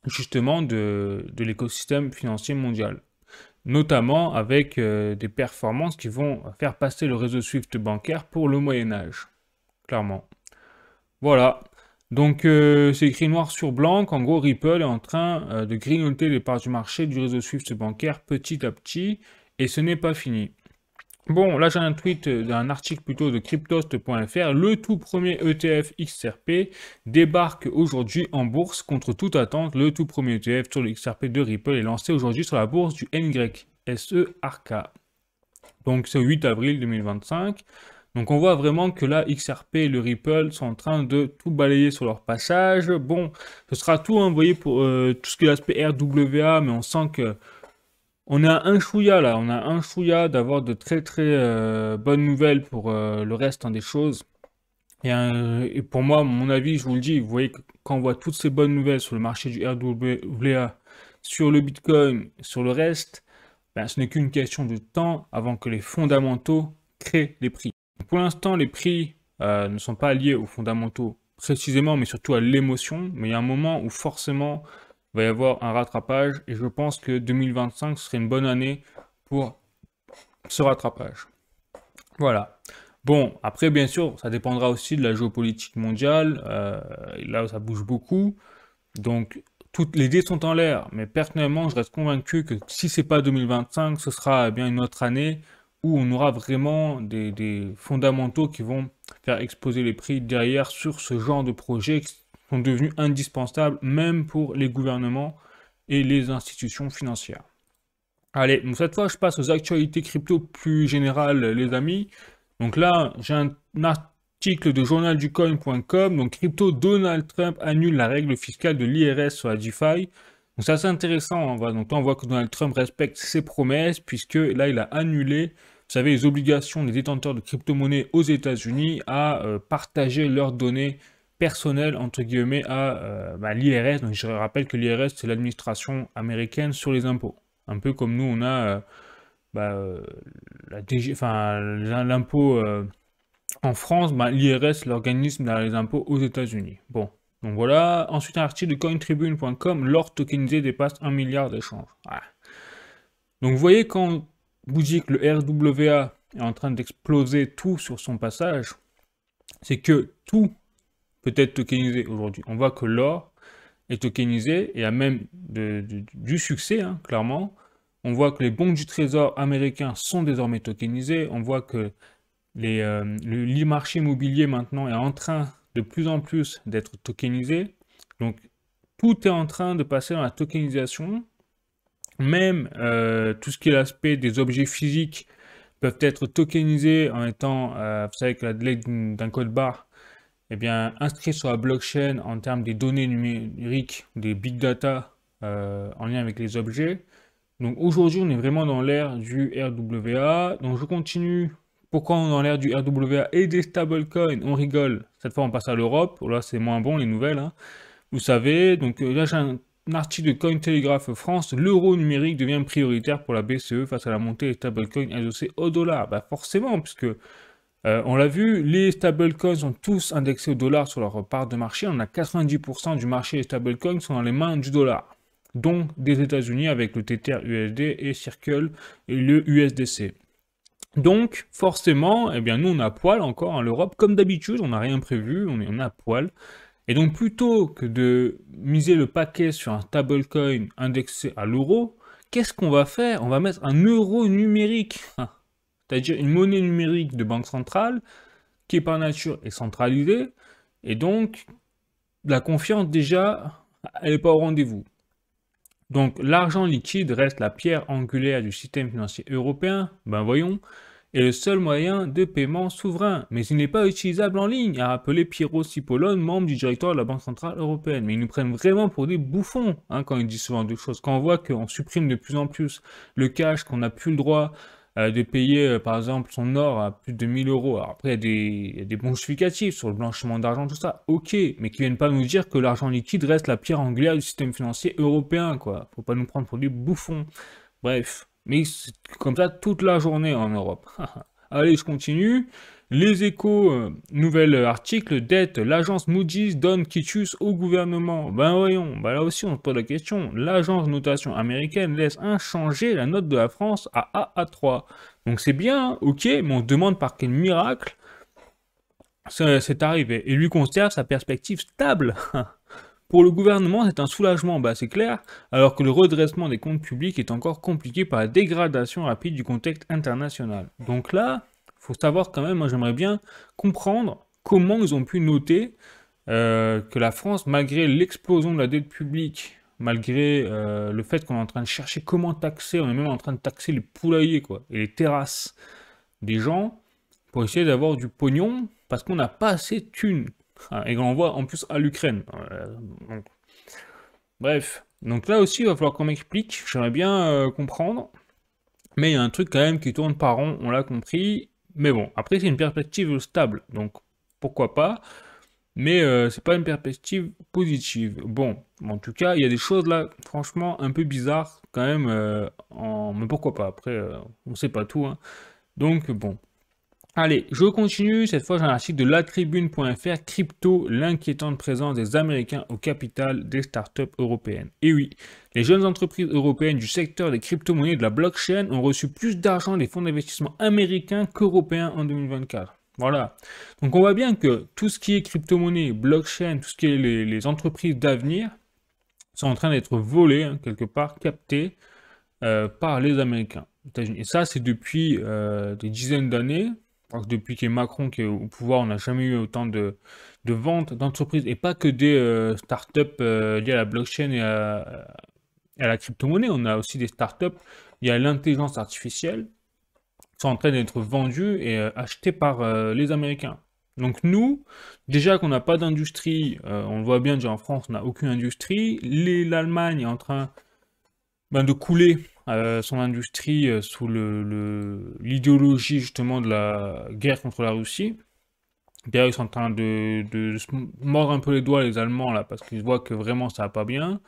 justement, de l'écosystème financier mondial. Notamment avec des performances qui vont faire passer le réseau Swift bancaire pour le Moyen-Âge. Clairement. Voilà. Donc c'est écrit noir sur blanc qu'en gros Ripple est en train de grignoter les parts du marché du réseau Swift bancaire petit à petit, et ce n'est pas fini. Bon, là j'ai un tweet d'un article plutôt de cryptost.fr. Le tout premier ETF XRP débarque aujourd'hui en bourse contre toute attente. Le tout premier ETF sur le XRP de Ripple est lancé aujourd'hui sur la bourse du NYSE Arca. Donc c'est au 8 avril 2025. Donc on voit vraiment que là, XRP et le Ripple sont en train de tout balayer sur leur passage. Bon, ce sera tout envoyé pour tout ce qui est l'aspect RWA, mais on sent que on a un chouïa là, on a un chouïa d'avoir de très très bonnes nouvelles pour le reste des choses. Et pour moi, mon avis, je vous le dis, vous voyez que quand on voit toutes ces bonnes nouvelles sur le marché du RWA, sur le Bitcoin, sur le reste, ben, ce n'est qu'une question de temps avant que les fondamentaux créent les prix. Pour l'instant, les prix ne sont pas liés aux fondamentaux précisément, mais surtout à l'émotion. Mais il y a un moment où forcément il va y avoir un rattrapage, et je pense que 2025 serait une bonne année pour ce rattrapage. Voilà. Bon, après, bien sûr, ça dépendra aussi de la géopolitique mondiale. Là, ça bouge beaucoup. Donc, toutes les dés sont en l'air. Mais personnellement, je reste convaincu que si c'est pas 2025, ce sera bien une autre année où on aura vraiment des fondamentaux qui vont faire exploser les prix derrière sur ce genre de projets qui sont devenus indispensables même pour les gouvernements et les institutions financières. Allez, donc cette fois, je passe aux actualités crypto plus générales, les amis. Donc là, j'ai un article de journalducoin.com. Donc, crypto, Donald Trump annule la règle fiscale de l'IRS sur la DeFi. Donc, c'est assez intéressant. Donc là, on voit que Donald Trump respecte ses promesses, puisque là, il a annulé, vous savez, les obligations des détenteurs de crypto-monnaies aux États-Unis à partager leurs données personnelles, entre guillemets, à l'IRS. Donc, je rappelle que l'IRS, c'est l'administration américaine sur les impôts. Un peu comme nous, on a l'impôt en France, l'IRS, l'organisme dans les impôts aux États-Unis. Bon, donc voilà. Ensuite, un article de cointribune.com, l'or tokenisé dépasse 1 milliard d'échanges. Ouais. Donc vous voyez, quand vous dites que le RWA est en train d'exploser tout sur son passage, c'est que tout peut être tokenisé aujourd'hui. On voit que l'or est tokenisé et a même du succès, hein, clairement. On voit que les bons du trésor américains sont désormais tokenisés. On voit que le marché immobilier maintenant est en train de plus en plus d'être tokenisé. Donc tout est en train de passer dans la tokenisation. Même tout ce qui est l'aspect des objets physiques peuvent être tokenisés en étant, vous savez que la délai d'un code barre, eh bien, inscrit sur la blockchain en termes des données numériques, des big data en lien avec les objets. Donc aujourd'hui, on est vraiment dans l'ère du RWA. Donc je continue Pourquoi on est dans l'ère du RWA et des stablecoins? On rigole. Cette fois, on passe à l'Europe. Là, c'est moins bon, les nouvelles, hein. Vous savez, donc là, j'ai un article de Cointelegraph France. L'euro numérique devient prioritaire pour la BCE face à la montée des stablecoins adossés au dollar. Bah forcément, puisque on l'a vu, les stablecoins sont tous indexés au dollar sur leur part de marché. On a 90% du marché des stablecoins sont dans les mains du dollar, donc des États-Unis avec le Tether USD et Circle et le USDC. Donc, forcément, eh bien, nous, on a poil encore, hein, l'Europe, comme d'habitude, on n'a rien prévu, on est à poil. Et donc, plutôt que de miser le paquet sur un stablecoin indexé à l'euro, qu'est-ce qu'on va faire? On va mettre un euro numérique, c'est-à-dire une monnaie numérique de banque centrale, qui par nature est centralisée, et donc, la confiance, déjà, elle n'est pas au rendez-vous. Donc, l'argent liquide reste la pierre angulaire du système financier européen, ben voyons, est le seul moyen de paiement souverain, mais il n'est pas utilisable en ligne, a rappelé Piero Cipollone, membre du directoire de la Banque Centrale Européenne. Mais ils nous prennent vraiment pour des bouffons, hein, quand ils disent ce genre de choses. Quand on voit qu'on supprime de plus en plus le cash, qu'on n'a plus le droit de payer, par exemple, son or à plus de 1000 euros. Alors après, il y a des bons justificatifs sur le blanchiment d'argent, tout ça, ok, mais qui viennent pas nous dire que l'argent liquide reste la pierre angulaire du système financier européen, quoi. Faut pas nous prendre pour des bouffons. Bref. Mais c'est comme ça toute la journée en Europe. Allez, je continue. Les Échos, nouvel article, dette, l'agence Moody's donne quitus au gouvernement. Ben voyons, ben là aussi on se pose la question. L'agence de notation américaine laisse inchanger la note de la France à AA3. Donc c'est bien, ok, mais on se demande par quel miracle c'est arrivé. Et lui conserve sa perspective stable. Pour le gouvernement, c'est un soulagement, bah c'est clair, alors que le redressement des comptes publics est encore compliqué par la dégradation rapide du contexte international. Donc là, il faut savoir quand même, moi j'aimerais bien comprendre comment ils ont pu noter que la France, malgré l'explosion de la dette publique, malgré le fait qu'on est en train de chercher comment taxer, on est même en train de taxer les poulaillers, quoi, et les terrasses des gens, pour essayer d'avoir du pognon, parce qu'on n'a pas assez de thunes. Et on voit en plus à l'Ukraine. Donc, bref. Donc là aussi, il va falloir qu'on m'explique. J'aimerais bien comprendre. Mais il y a un truc quand même qui tourne par rond, on l'a compris. Mais bon, après c'est une perspective stable. Donc pourquoi pas. Mais c'est pas une perspective positive. Bon, en tout cas, il y a des choses là, franchement, un peu bizarres quand même. Mais pourquoi pas. Après, on sait pas tout, hein. Donc bon. Allez, je continue, cette fois j'ai un article de latribune.fr, Crypto, l'inquiétante présence des Américains au capital des startups européennes. Et oui, les jeunes entreprises européennes du secteur des crypto-monnaies et de la blockchain ont reçu plus d'argent des fonds d'investissement américains qu'européens en 2024. Voilà. Donc on voit bien que tout ce qui est crypto-monnaie, blockchain, tout ce qui est les entreprises d'avenir sont en train d'être volées, hein, quelque part, captées par les Américains. Et ça, c'est depuis des dizaines d'années. Depuis que Macron qui est au pouvoir, on n'a jamais eu autant de ventes d'entreprises, et pas que des startups liées à la blockchain et à la crypto-monnaie. On a aussi des startups liées à l'intelligence artificielle qui sont en train d'être vendues et achetées par les Américains. Donc nous, déjà qu'on n'a pas d'industrie, on le voit bien déjà en France, on n'a aucune industrie. L'Allemagne est en train de couler son industrie sous l'idéologie justement de la guerre contre la Russie. D'ailleurs, ils sont en train de se mordre un peu les doigts, les Allemands, là, parce qu'ils voient que vraiment ça va pas bien.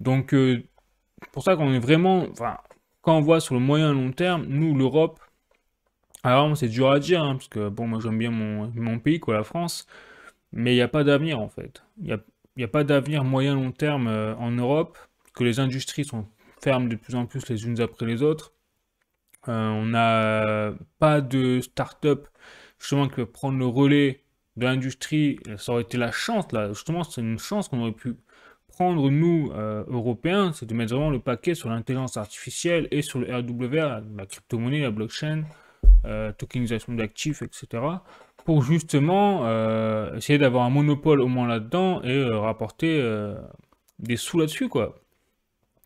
Donc, pour ça qu'on est vraiment, enfin, quand on voit sur le moyen et long terme, nous, l'Europe, alors c'est dur à dire, hein, parce que bon, moi j'aime bien mon pays, quoi, la France, mais il n'y a pas d'avenir en fait. Il n'y a pas d'avenir moyen long terme en Europe, que les industries ferment de plus en plus les unes après les autres. On n'a pas de start-up justement qui peut prendre le relais de l'industrie. Ça aurait été la chance là, justement c'est une chance qu'on aurait pu prendre nous Européens, c'est de mettre vraiment le paquet sur l'intelligence artificielle et sur le RWA, la crypto-monnaie, la blockchain, tokenisation d'actifs, etc. pour justement essayer d'avoir un monopole au moins là-dedans et rapporter des sous là-dessus, quoi.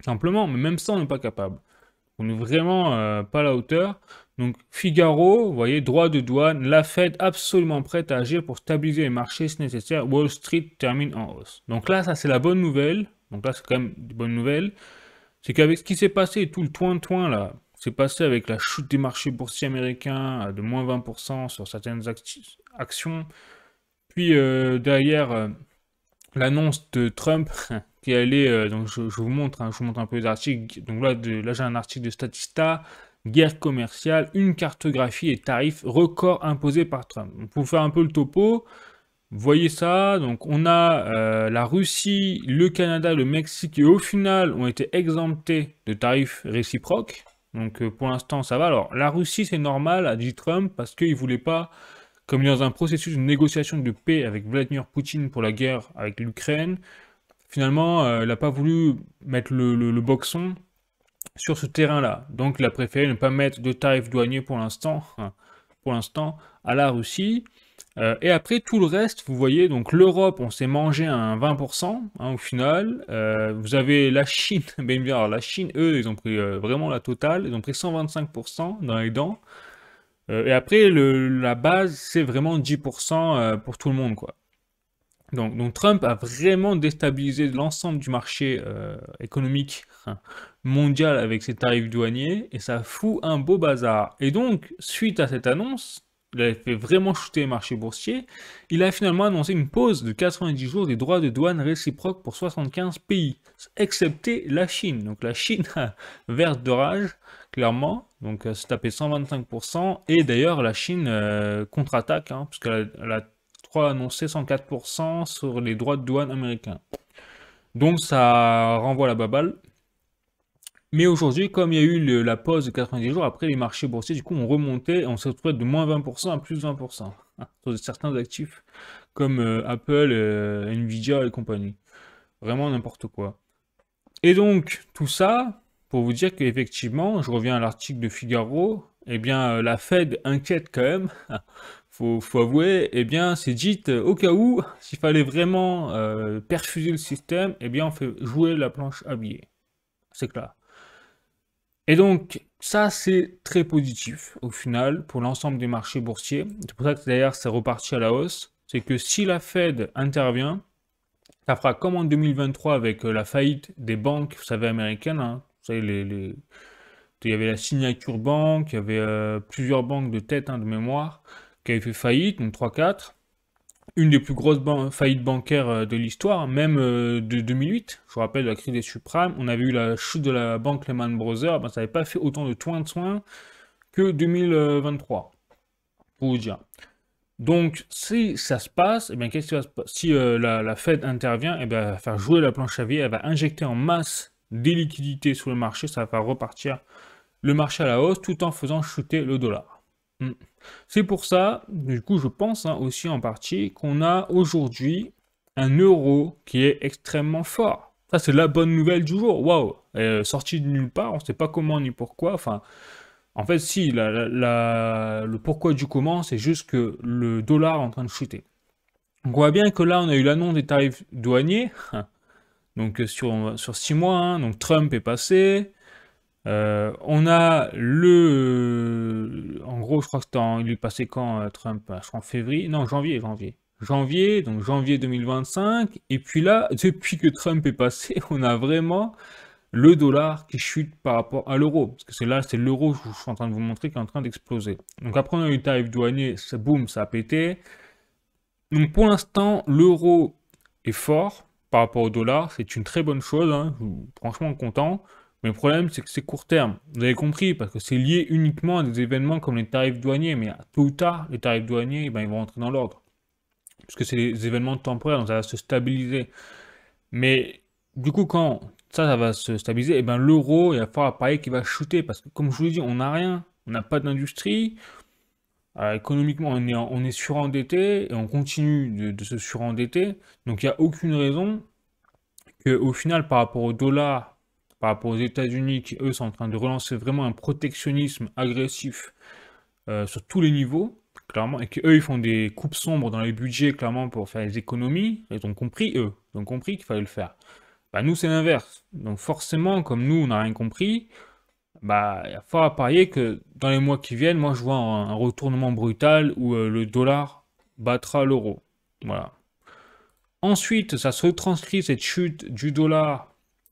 Simplement, mais même ça, on n'est pas capable. On n'est vraiment pas à la hauteur. Donc, Figaro, vous voyez, droit de douane, la Fed absolument prête à agir pour stabiliser les marchés si nécessaire. Wall Street termine en hausse. Donc là, ça, c'est la bonne nouvelle. Donc là, c'est quand même des bonnes nouvelles. C'est qu'avec ce qui s'est passé, tout le toin-toin, là, c'est passé avec la chute des marchés boursiers américains de moins 20% sur certaines actions. Puis derrière l'annonce de Trump qui allait, donc je vous montre, hein, je vous montre un peu les articles. Donc là j'ai un article de Statista, guerre commerciale, une cartographie et tarifs records imposés par Trump. Donc, pour faire un peu le topo, vous voyez ça, donc on a la Russie, le Canada, le Mexique qui au final ont été exemptés de tarifs réciproques. Donc pour l'instant ça va. Alors la Russie c'est normal, a dit Trump, parce qu'il ne voulait pas, comme il est dans un processus de négociation de paix avec Vladimir Poutine pour la guerre avec l'Ukraine, finalement il n'a pas voulu mettre le boxon sur ce terrain-là. Donc il a préféré ne pas mettre de tarifs douaniers pour l'instant à la Russie. Et après, tout le reste, vous voyez, donc l'Europe, on s'est mangé un 20% hein, au final. Vous avez la Chine, bien bien, alors la Chine, eux, ils ont pris vraiment la totale, ils ont pris 125% dans les dents. Et après, la base, c'est vraiment 10% pour tout le monde, quoi. Donc Trump a vraiment déstabilisé l'ensemble du marché économique hein, mondial avec ses tarifs douaniers, et ça fout un beau bazar. Et donc, suite à cette annonce, il avait fait vraiment chuter les marchés boursiers, il a finalement annoncé une pause de 90 jours des droits de douane réciproques pour 75 pays, excepté la Chine. Donc la Chine verte de rage, clairement, donc se taper 125%, et d'ailleurs la Chine contre-attaque, hein, puisqu'elle a annoncé 104% sur les droits de douane américains. Donc ça renvoie la baballe. Mais aujourd'hui, comme il y a eu la pause de 90 jours, après les marchés boursiers, du coup, ont remonté et on s'est retrouvé de moins 20% à plus 20% sur certains actifs comme Apple, Nvidia et compagnie. Vraiment n'importe quoi. Et donc, tout ça pour vous dire qu'effectivement, je reviens à l'article de Figaro, eh bien, la Fed inquiète quand même. Faut avouer, eh bien, c'est dit au cas où, s'il fallait vraiment perfuser le système, eh bien, on fait jouer la planche à billets. C'est clair. Et donc, ça, c'est très positif, au final, pour l'ensemble des marchés boursiers. C'est pour ça que d'ailleurs, c'est reparti à la hausse. C'est que si la Fed intervient, ça fera comme en 2023 avec la faillite des banques, vous savez, américaines. Hein. Vous savez, il y avait la Signature Bank, il y avait plusieurs banques de tête, hein, de mémoire, qui avaient fait faillite, donc 3-4. Une des plus grosses faillites bancaires de l'histoire, même de 2008. Je vous rappelle la crise des subprimes. On avait eu la chute de la banque Lehman Brothers. Ben, ça n'avait pas fait autant de soins que 2023. Pour vous dire. Donc, si ça se passe, eh bien, qu'est-ce qui va se passer? Si la Fed intervient, eh bien, elle va faire jouer la planche à billets, elle va injecter en masse des liquidités sur le marché, ça va faire repartir le marché à la hausse tout en faisant chuter le dollar. C'est pour ça, du coup, je pense hein, aussi en partie qu'on a aujourd'hui un euro qui est extrêmement fort. Ça, c'est la bonne nouvelle du jour. Waouh! Sorti de nulle part, on ne sait pas comment ni pourquoi. Enfin, en fait, si, le pourquoi du comment, c'est juste que le dollar est en train de chuter. Donc, on voit bien que là, on a eu l'annonce des tarifs douaniers. Donc, sur 6 mois, hein, donc Trump est passé. On a en gros, je crois que il est passé quand Trump? Je crois en février, non, janvier. Donc janvier 2025. Et puis là, depuis que Trump est passé, on a vraiment le dollar qui chute par rapport à l'euro. Parce que c'est l'euro, je suis en train de vous montrer, qui est en train d'exploser. Donc après, on a eu le tarif douanier, boum, ça a pété. Donc pour l'instant, l'euro est fort par rapport au dollar. C'est une très bonne chose, hein, je suis franchement content. Mais le problème, c'est que c'est court terme. Vous avez compris, parce que c'est lié uniquement à des événements comme les tarifs douaniers. Mais tôt ou tard, les tarifs douaniers, eh ben, ils vont rentrer dans l'ordre. Puisque c'est des événements temporaires, donc ça va se stabiliser. Mais du coup, quand ça va se stabiliser, eh ben, l'euro, il va falloir pareil qu'il va chuter. Parce que comme je vous l'ai dit, on n'a rien. On n'a pas d'industrie. Économiquement, on est surendetté et on continue de se surendetter. Donc il n'y a aucune raison qu'au final, par rapport au dollar, par rapport aux États-Unis, qui eux sont en train de relancer vraiment un protectionnisme agressif sur tous les niveaux, clairement, et qu'eux ils font des coupes sombres dans les budgets, clairement, pour faire des économies, ils ont compris, eux, ils ont compris qu'il fallait le faire. Bah, nous, c'est l'inverse. Donc forcément, comme nous, on n'a rien compris, bah, il va falloir parier que dans les mois qui viennent, moi, je vois un retournement brutal où le dollar battra l'euro. Voilà. Ensuite, ça se retranscrit, cette chute du dollar,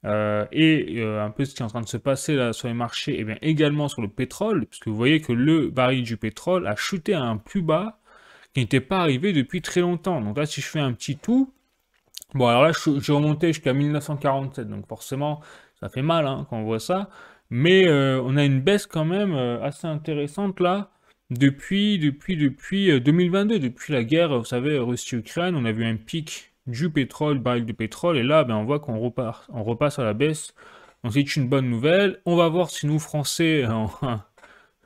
Un peu ce qui est en train de se passer là sur les marchés, et bien également sur le pétrole, puisque vous voyez que le baril du pétrole a chuté à un plus bas qui n'était pas arrivé depuis très longtemps. Donc là, si je fais un petit tout, bon alors là, j'ai remonté jusqu'à 1947, donc forcément, ça fait mal hein, quand on voit ça, mais on a une baisse quand même assez intéressante là, depuis 2022, depuis la guerre, vous savez, Russie-Ukraine, on a vu un pic du pétrole, baril de pétrole, et là, ben, on voit on repasse à la baisse. Donc c'est une bonne nouvelle. On va voir si nous, Français,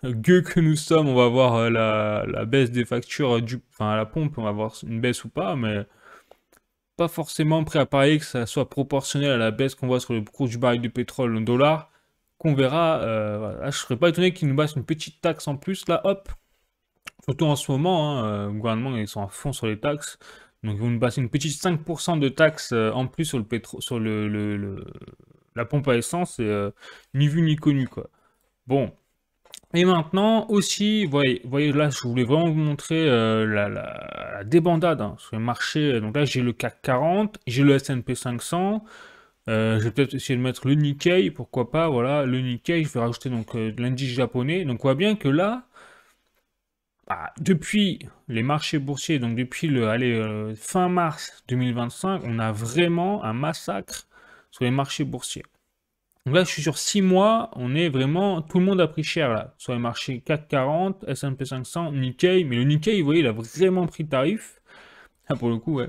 gueux que nous sommes, on va voir la baisse des factures enfin, à la pompe, on va voir une baisse ou pas, mais pas forcément prêt à parier que ça soit proportionnel à la baisse qu'on voit sur le cours du baril de pétrole, le dollar, qu'on verra. Voilà. Je serais pas étonné qu'ils nous passent une petite taxe en plus, là, hop. Surtout en ce moment, hein, le gouvernement, ils sont à fond sur les taxes. Donc, ils vont nous passer une petite 5% de taxes en plus sur le pétrole, sur la pompe à essence, et ni vu ni connu, quoi. Bon. Et maintenant, aussi, voyez là, je voulais vraiment vous montrer la débandade hein, sur les marchés. Donc là, j'ai le CAC 40, j'ai le S&P 500. Je vais peut-être essayer de mettre le Nikkei, pourquoi pas, voilà, le Nikkei, je vais rajouter donc l'indice japonais. Donc on voit bien que là, depuis les marchés boursiers, donc depuis fin mars 2025, on a vraiment un massacre sur les marchés boursiers. Donc là, je suis sur 6 mois, on est vraiment, tout le monde a pris cher là, sur les marchés CAC 40, S&P 500, Nikkei, mais le Nikkei, vous voyez, il a vraiment pris tarif. Ah, pour le coup, ouais,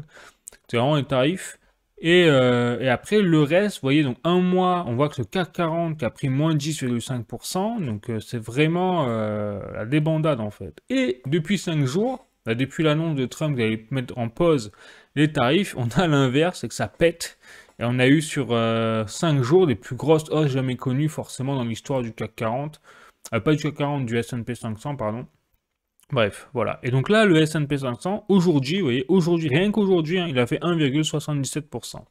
c'est vraiment les tarifs. Et après, le reste, vous voyez, donc un mois, on voit que le CAC 40 qui a pris moins 10,5%, donc c'est vraiment la débandade en fait. Et depuis 5 jours, là, depuis l'annonce de Trump d'aller mettre en pause les tarifs, on a l'inverse, c'est que ça pète. Et on a eu sur 5 jours les plus grosses hausses jamais connues forcément dans l'histoire du CAC 40. Pas du CAC 40, du S&P 500, pardon. Bref, voilà. Et donc là, le S&P 500, aujourd'hui, vous voyez, aujourd'hui, rien qu'aujourd'hui, hein, il a fait 1,77%.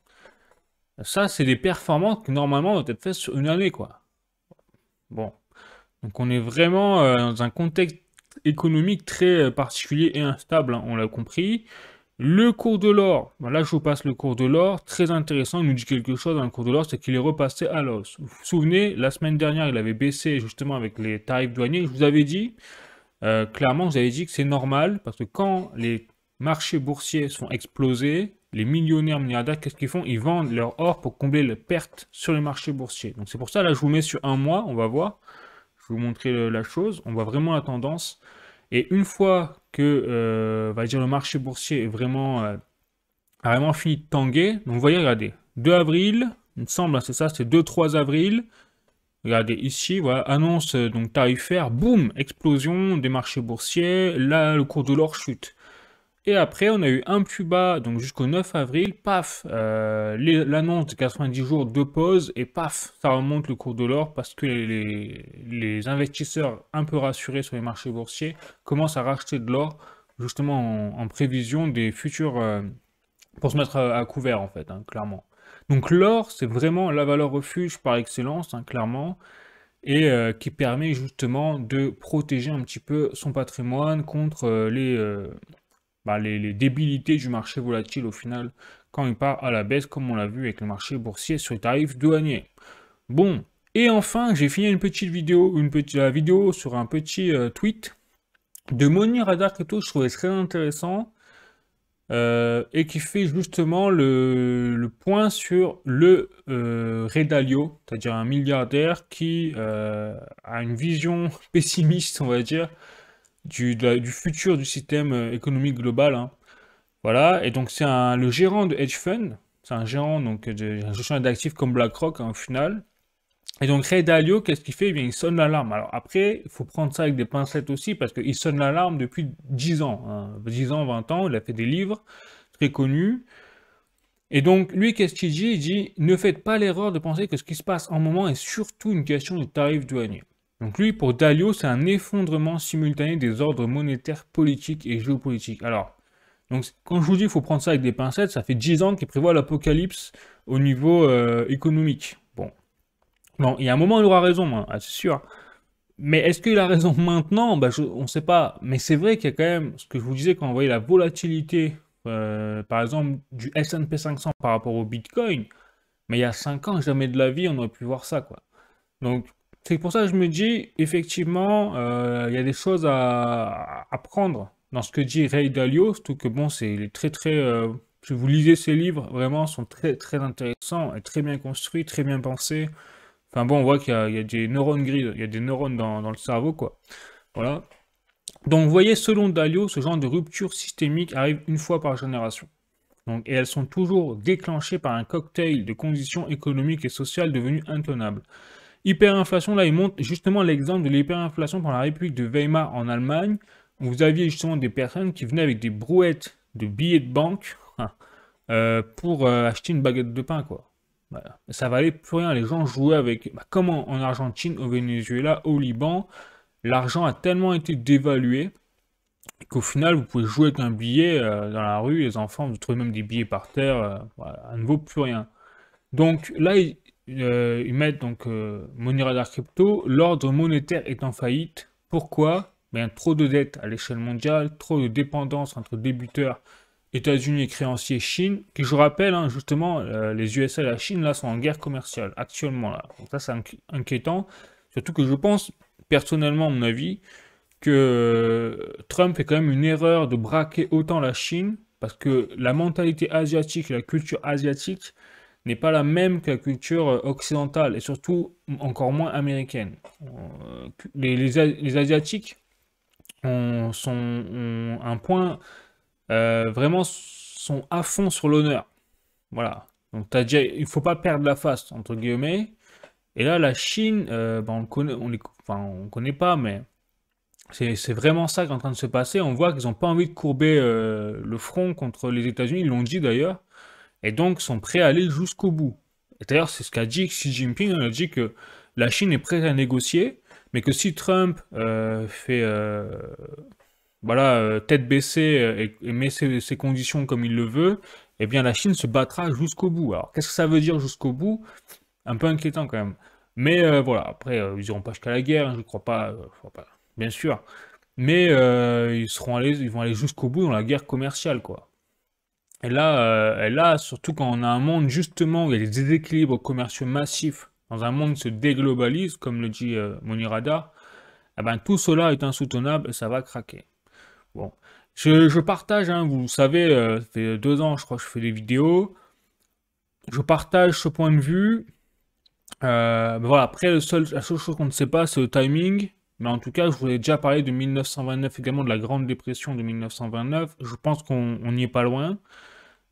Ça, c'est des performances qui, normalement, doivent être faites sur une année, quoi. Bon. Donc on est vraiment dans un contexte économique très particulier et instable, hein, on l'a compris. Le cours de l'or, ben là je vous passe le cours de l'or, très intéressant, il nous dit quelque chose dans le cours de l'or, c'est qu'il est repassé à l'os. Vous vous souvenez, la semaine dernière il avait baissé justement avec les tarifs douaniers, je vous avais dit, clairement je vous avais dit que c'est normal, parce que quand les marchés boursiers sont explosés, les millionnaires milliardaires, qu'est-ce qu'ils font? Ils vendent leur or pour combler les pertes sur les marchés boursiers. Donc c'est pour ça, là je vous mets sur un mois, on va voir, je vais vous montrer la chose, on voit vraiment la tendance. Et une fois que va dire le marché boursier est vraiment, a vraiment fini de tanguer, donc vous voyez, regardez, 2 avril, il me semble, hein, c'est ça, c'est 2-3 avril. Regardez ici, voilà, annonce donc tarifaire, boum, explosion des marchés boursiers, là le cours de l'or chute. Et après, on a eu un plus bas, donc jusqu'au 9 avril, paf, l'annonce de 90 jours de pause, et paf, ça remonte le cours de l'or parce que les investisseurs un peu rassurés sur les marchés boursiers commencent à racheter de l'or, justement en prévision des futurs, pour se mettre à couvert en fait, hein, clairement. Donc l'or, c'est vraiment la valeur refuge par excellence, hein, clairement, et qui permet justement de protéger un petit peu son patrimoine contre les débilités du marché volatile au final quand il part à la baisse, comme on l'a vu avec le marché boursier sur les tarifs douaniers. Bon, et enfin, j'ai fini une petite vidéo, la vidéo sur un petit tweet de Moni Radar Crypto, je trouvais très intéressant, et qui fait justement le point sur le Ray Dalio, c'est-à-dire un milliardaire qui a une vision pessimiste, on va dire, du futur du système économique global. Hein. Voilà, et donc c'est le gérant de hedge fund, c'est un gérant donc de gestion d'actifs comme BlackRock hein, au final. Et donc Ray Dalio, qu'est-ce qu'il fait? Eh bien, il sonne l'alarme. Alors après, il faut prendre ça avec des pincettes aussi, parce qu'il sonne l'alarme depuis 10 ans. Hein. 10 ans, 20 ans, il a fait des livres très connus. Et donc, lui, qu'est-ce qu'il dit? Il dit, ne faites pas l'erreur de penser que ce qui se passe en moment est surtout une question de tarifs douaniers. Donc lui, pour Dalio, c'est un effondrement simultané des ordres monétaires, politiques et géopolitiques. Alors, donc, quand je vous dis qu'il faut prendre ça avec des pincettes, ça fait 10 ans qu'il prévoit l'apocalypse au niveau économique. Bon, il y a un moment, il aura raison, hein, c'est sûr. Mais est-ce qu'il a raison maintenant? On ne sait pas. Mais c'est vrai qu'il y a quand même, ce que je vous disais, quand on voyait la volatilité, par exemple, du S&P 500 par rapport au Bitcoin, Mais il y a 5 ans, jamais de la vie, on aurait pu voir ça, quoi. Donc, c'est pour ça que je me dis, effectivement, il y a des choses à prendre dans ce que dit Ray Dalio, surtout que bon, il est très très, si vous lisez ses livres, vraiment, sont très très intéressants et très bien construits, très bien pensés. Enfin bon, on voit qu'il y a des neurones gris, il y a des neurones dans le cerveau, quoi. Voilà. Donc, vous voyez, selon Dalio, ce genre de rupture systémique arrive une fois par génération. Donc, et elles sont toujours déclenchées par un cocktail de conditions économiques et sociales devenues intenables. Hyperinflation, là, il montre justement l'exemple de l'hyperinflation pendant la République de Weimar en Allemagne, où vous aviez justement des personnes qui venaient avec des brouettes de billets de banque pour acheter une baguette de pain, quoi. Voilà. Ça valait plus rien, les gens jouaient avec... Bah, comme en Argentine, au Venezuela, au Liban, l'argent a tellement été dévalué qu'au final, vous pouvez jouer avec un billet dans la rue, les enfants, vous trouvez même des billets par terre, voilà, ça ne vaut plus rien. Donc là, ils mettent donc monnaie radar crypto, l'ordre monétaire est en faillite. Pourquoi? Ben, trop de dettes à l'échelle mondiale, trop de dépendance entre débiteurs États-Unis et créanciers Chine, qui je rappelle, hein, justement, les USA et la Chine là sont en guerre commerciale actuellement là. Donc ça c'est inquiétant, surtout que je pense personnellement, à mon avis, que Trump fait quand même une erreur de braquer autant la Chine, parce que la mentalité asiatique et la culture asiatique n'est pas la même que la culture occidentale, et surtout encore moins américaine. Les Asiatiques ont un point, vraiment sont à fond sur l'honneur. Voilà. Donc il ne faut pas perdre la face, entre guillemets. Et là, la Chine, ben, on le connaît, enfin, on connaît pas, mais c'est vraiment ça qui est en train de se passer. On voit qu'ils n'ont pas envie de courber le front contre les États-Unis, ils l'ont dit d'ailleurs, et donc sont prêts à aller jusqu'au bout. Et d'ailleurs, c'est ce qu'a dit Xi Jinping, il a dit que la Chine est prête à négocier, mais que si Trump fait voilà, tête baissée et met ses conditions comme il le veut, eh bien la Chine se battra jusqu'au bout. Alors, qu'est-ce que ça veut dire jusqu'au bout? Un peu inquiétant quand même. Mais voilà, après, ils iront pas jusqu'à la guerre, hein, je crois pas, bien sûr. Mais ils vont aller jusqu'au bout dans la guerre commerciale, quoi. Et là, surtout quand on a un monde justement où il y a des déséquilibres commerciaux massifs, dans un monde qui se déglobalise, comme le dit Monirada, eh ben, tout cela est insoutenable et ça va craquer. Bon, je partage, hein, vous savez, ça fait 2 ans, je crois que je fais des vidéos. Je partage ce point de vue. Ben voilà, après, la seule chose qu'on ne sait pas, c'est le timing. Mais en tout cas, je voulais déjà parler de 1929 également, de la Grande Dépression de 1929. Je pense qu'on n'y est pas loin.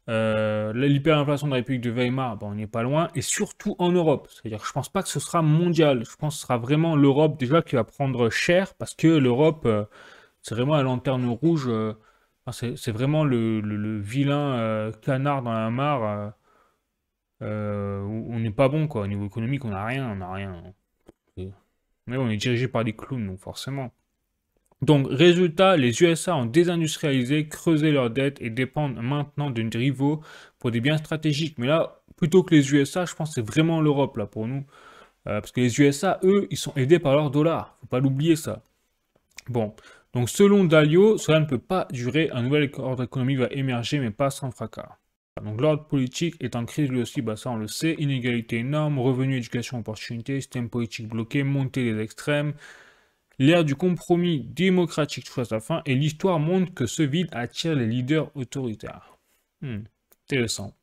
L'hyperinflation de la République de Weimar, ben, on n'y est pas loin. Et surtout en Europe. C'est-à-dire que je pense pas que ce sera mondial. Je pense que ce sera vraiment l'Europe déjà qui va prendre cher. Parce que l'Europe, c'est vraiment la lanterne rouge. Enfin, c'est vraiment le vilain canard dans la mare. Où on n'est pas bon, quoi. Au niveau économique, on n'a rien, on n'a rien. Mais on est dirigé par des clowns, donc forcément. Donc, résultat, les USA ont désindustrialisé, creusé leurs dettes et dépendent maintenant de rivaux pour des biens stratégiques. Mais là, plutôt que les USA, je pense que c'est vraiment l'Europe, là, pour nous. Parce que les USA, eux, ils sont aidés par leur dollar. Faut pas l'oublier, ça. Bon. Donc, selon Dalio, cela ne peut pas durer. Un nouvel ordre économique va émerger, mais pas sans fracas. Donc l'ordre politique est en crise lui aussi, bah ça on le sait, inégalité énorme, revenus, éducation, opportunités, système politique bloqué, montée des extrêmes, l'ère du compromis démocratique touche à sa fin, et l'histoire montre que ce vide attire les leaders autoritaires. Intéressant.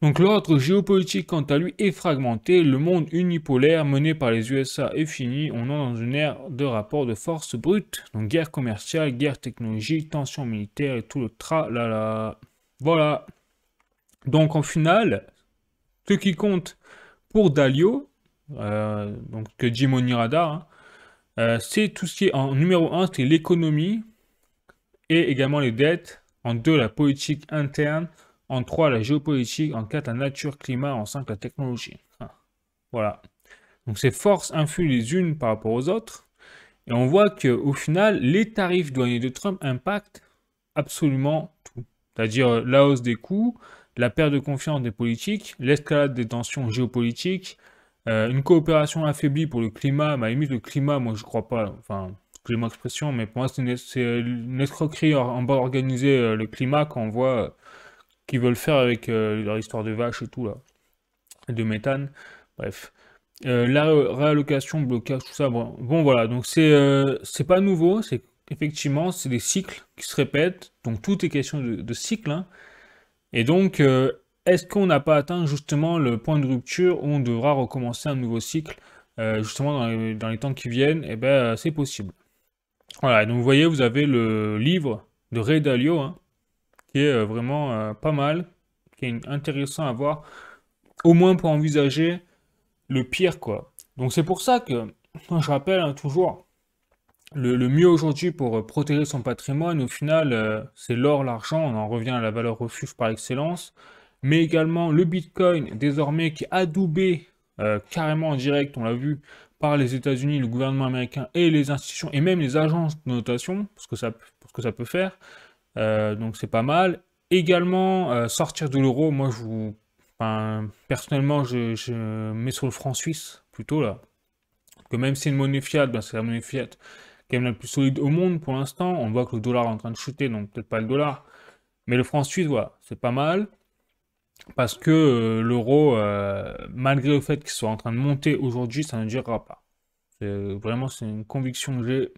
Donc l'ordre géopolitique quant à lui est fragmenté, le monde unipolaire mené par les USA est fini, on est dans une ère de rapport de force brute, donc guerre commerciale, guerre technologique, tension militaire et tout le tralala. Voilà. Donc en finale, ce qui compte pour Dalio, donc que dit Monirada, hein, c'est tout ce qui est en numéro 1, c'est l'économie et également les dettes. En 2, la politique interne. En 3, la géopolitique. En 4, la nature, climat. En 5, la technologie. Voilà. Donc ces forces influent les unes par rapport aux autres. Et on voit qu'au final, les tarifs douaniers de Trump impactent absolument tout. C'est-à-dire la hausse des coûts, la perte de confiance des politiques, l'escalade des tensions géopolitiques, une coopération affaiblie pour le climat. À la limite, le climat, moi, je crois pas. Enfin, excusez-moi l'expression, mais pour moi, c'est une escroquerie en bas organisée, le climat, quand on voit qu'ils veulent faire avec leur histoire de vache et tout, là. de méthane. Bref. La réallocation, blocage, tout ça. Bon voilà, donc c'est pas nouveau, c'est effectivement c'est des cycles qui se répètent, donc tout est question de cycle, hein. Et donc est-ce qu'on n'a pas atteint justement le point de rupture où on devra recommencer un nouveau cycle justement dans les temps qui viennent? Eh ben c'est possible. Voilà, donc vous voyez, vous avez le livre de Ray Dalio, hein, qui est vraiment pas mal, qui est intéressant à voir, au moins pour envisager le pire, quoi. Donc c'est pour ça que, moi, je rappelle hein, toujours, le mieux aujourd'hui pour protéger son patrimoine, au final, c'est l'or, l'argent, on en revient à la valeur refuge par excellence, mais également le Bitcoin, désormais, qui est adoubé carrément en direct, on l'a vu, par les États-Unis, le gouvernement américain et les institutions, et même les agences de notation, pour ce que ça peut faire. Donc c'est pas mal. Également, sortir de l'euro, moi enfin, personnellement, je mets sur le franc suisse, plutôt là. Que même si c'est une monnaie fiat, ben, c'est la monnaie fiat qui est la plus solide au monde pour l'instant. On voit que le dollar est en train de chuter, donc peut-être pas le dollar. Mais le franc suisse, voilà, c'est pas mal. Parce que l'euro, malgré le fait qu'il soit en train de monter aujourd'hui, ça ne durera pas. Vraiment, c'est une conviction que j'ai.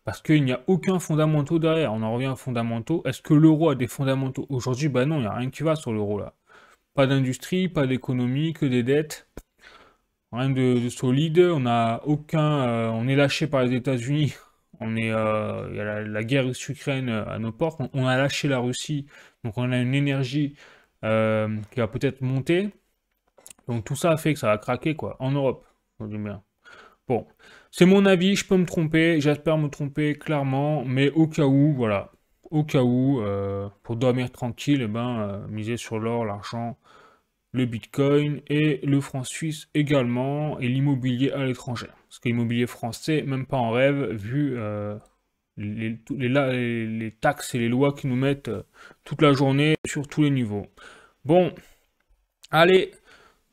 Parce qu'il n'y a aucun fondamentaux derrière. On en revient aux fondamentaux. Est-ce que l'euro a des fondamentaux aujourd'hui? Bah non, il n'y a rien qui va sur l'euro là. Pas d'industrie, pas d'économie, que des dettes. Rien de solide. On a aucun. On est lâché par les États-Unis. Il y a la guerre Ukraine à nos portes. On a lâché la Russie. Donc on a une énergie qui va peut-être monter. Donc tout ça a fait que ça va craquer quoi. En Europe. On dit bien. Bon, c'est mon avis, je peux me tromper, j'espère me tromper clairement, mais au cas où, voilà, au cas où, pour dormir tranquille, eh ben, miser sur l'or, l'argent, le bitcoin et le franc suisse également, et l'immobilier à l'étranger. Parce que l'immobilier français, même pas en rêve, vu les taxes et les lois qui nous mettent toute la journée sur tous les niveaux. Bon, allez,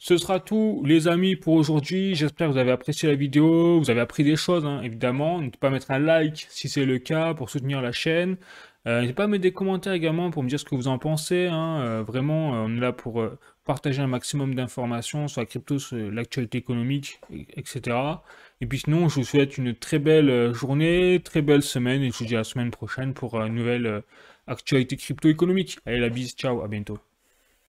ce sera tout, les amis, pour aujourd'hui. J'espère que vous avez apprécié la vidéo, vous avez appris des choses, hein, évidemment. N'hésitez pas à mettre un like si c'est le cas pour soutenir la chaîne. N'hésitez pas à mettre des commentaires également pour me dire ce que vous en pensez, hein. Vraiment, on est là pour partager un maximum d'informations sur la crypto, sur l'actualité économique, etc. Et puis sinon, je vous souhaite une très belle journée, très belle semaine, et je vous dis à la semaine prochaine pour une nouvelle actualité crypto économique. Allez, la bise, ciao, à bientôt.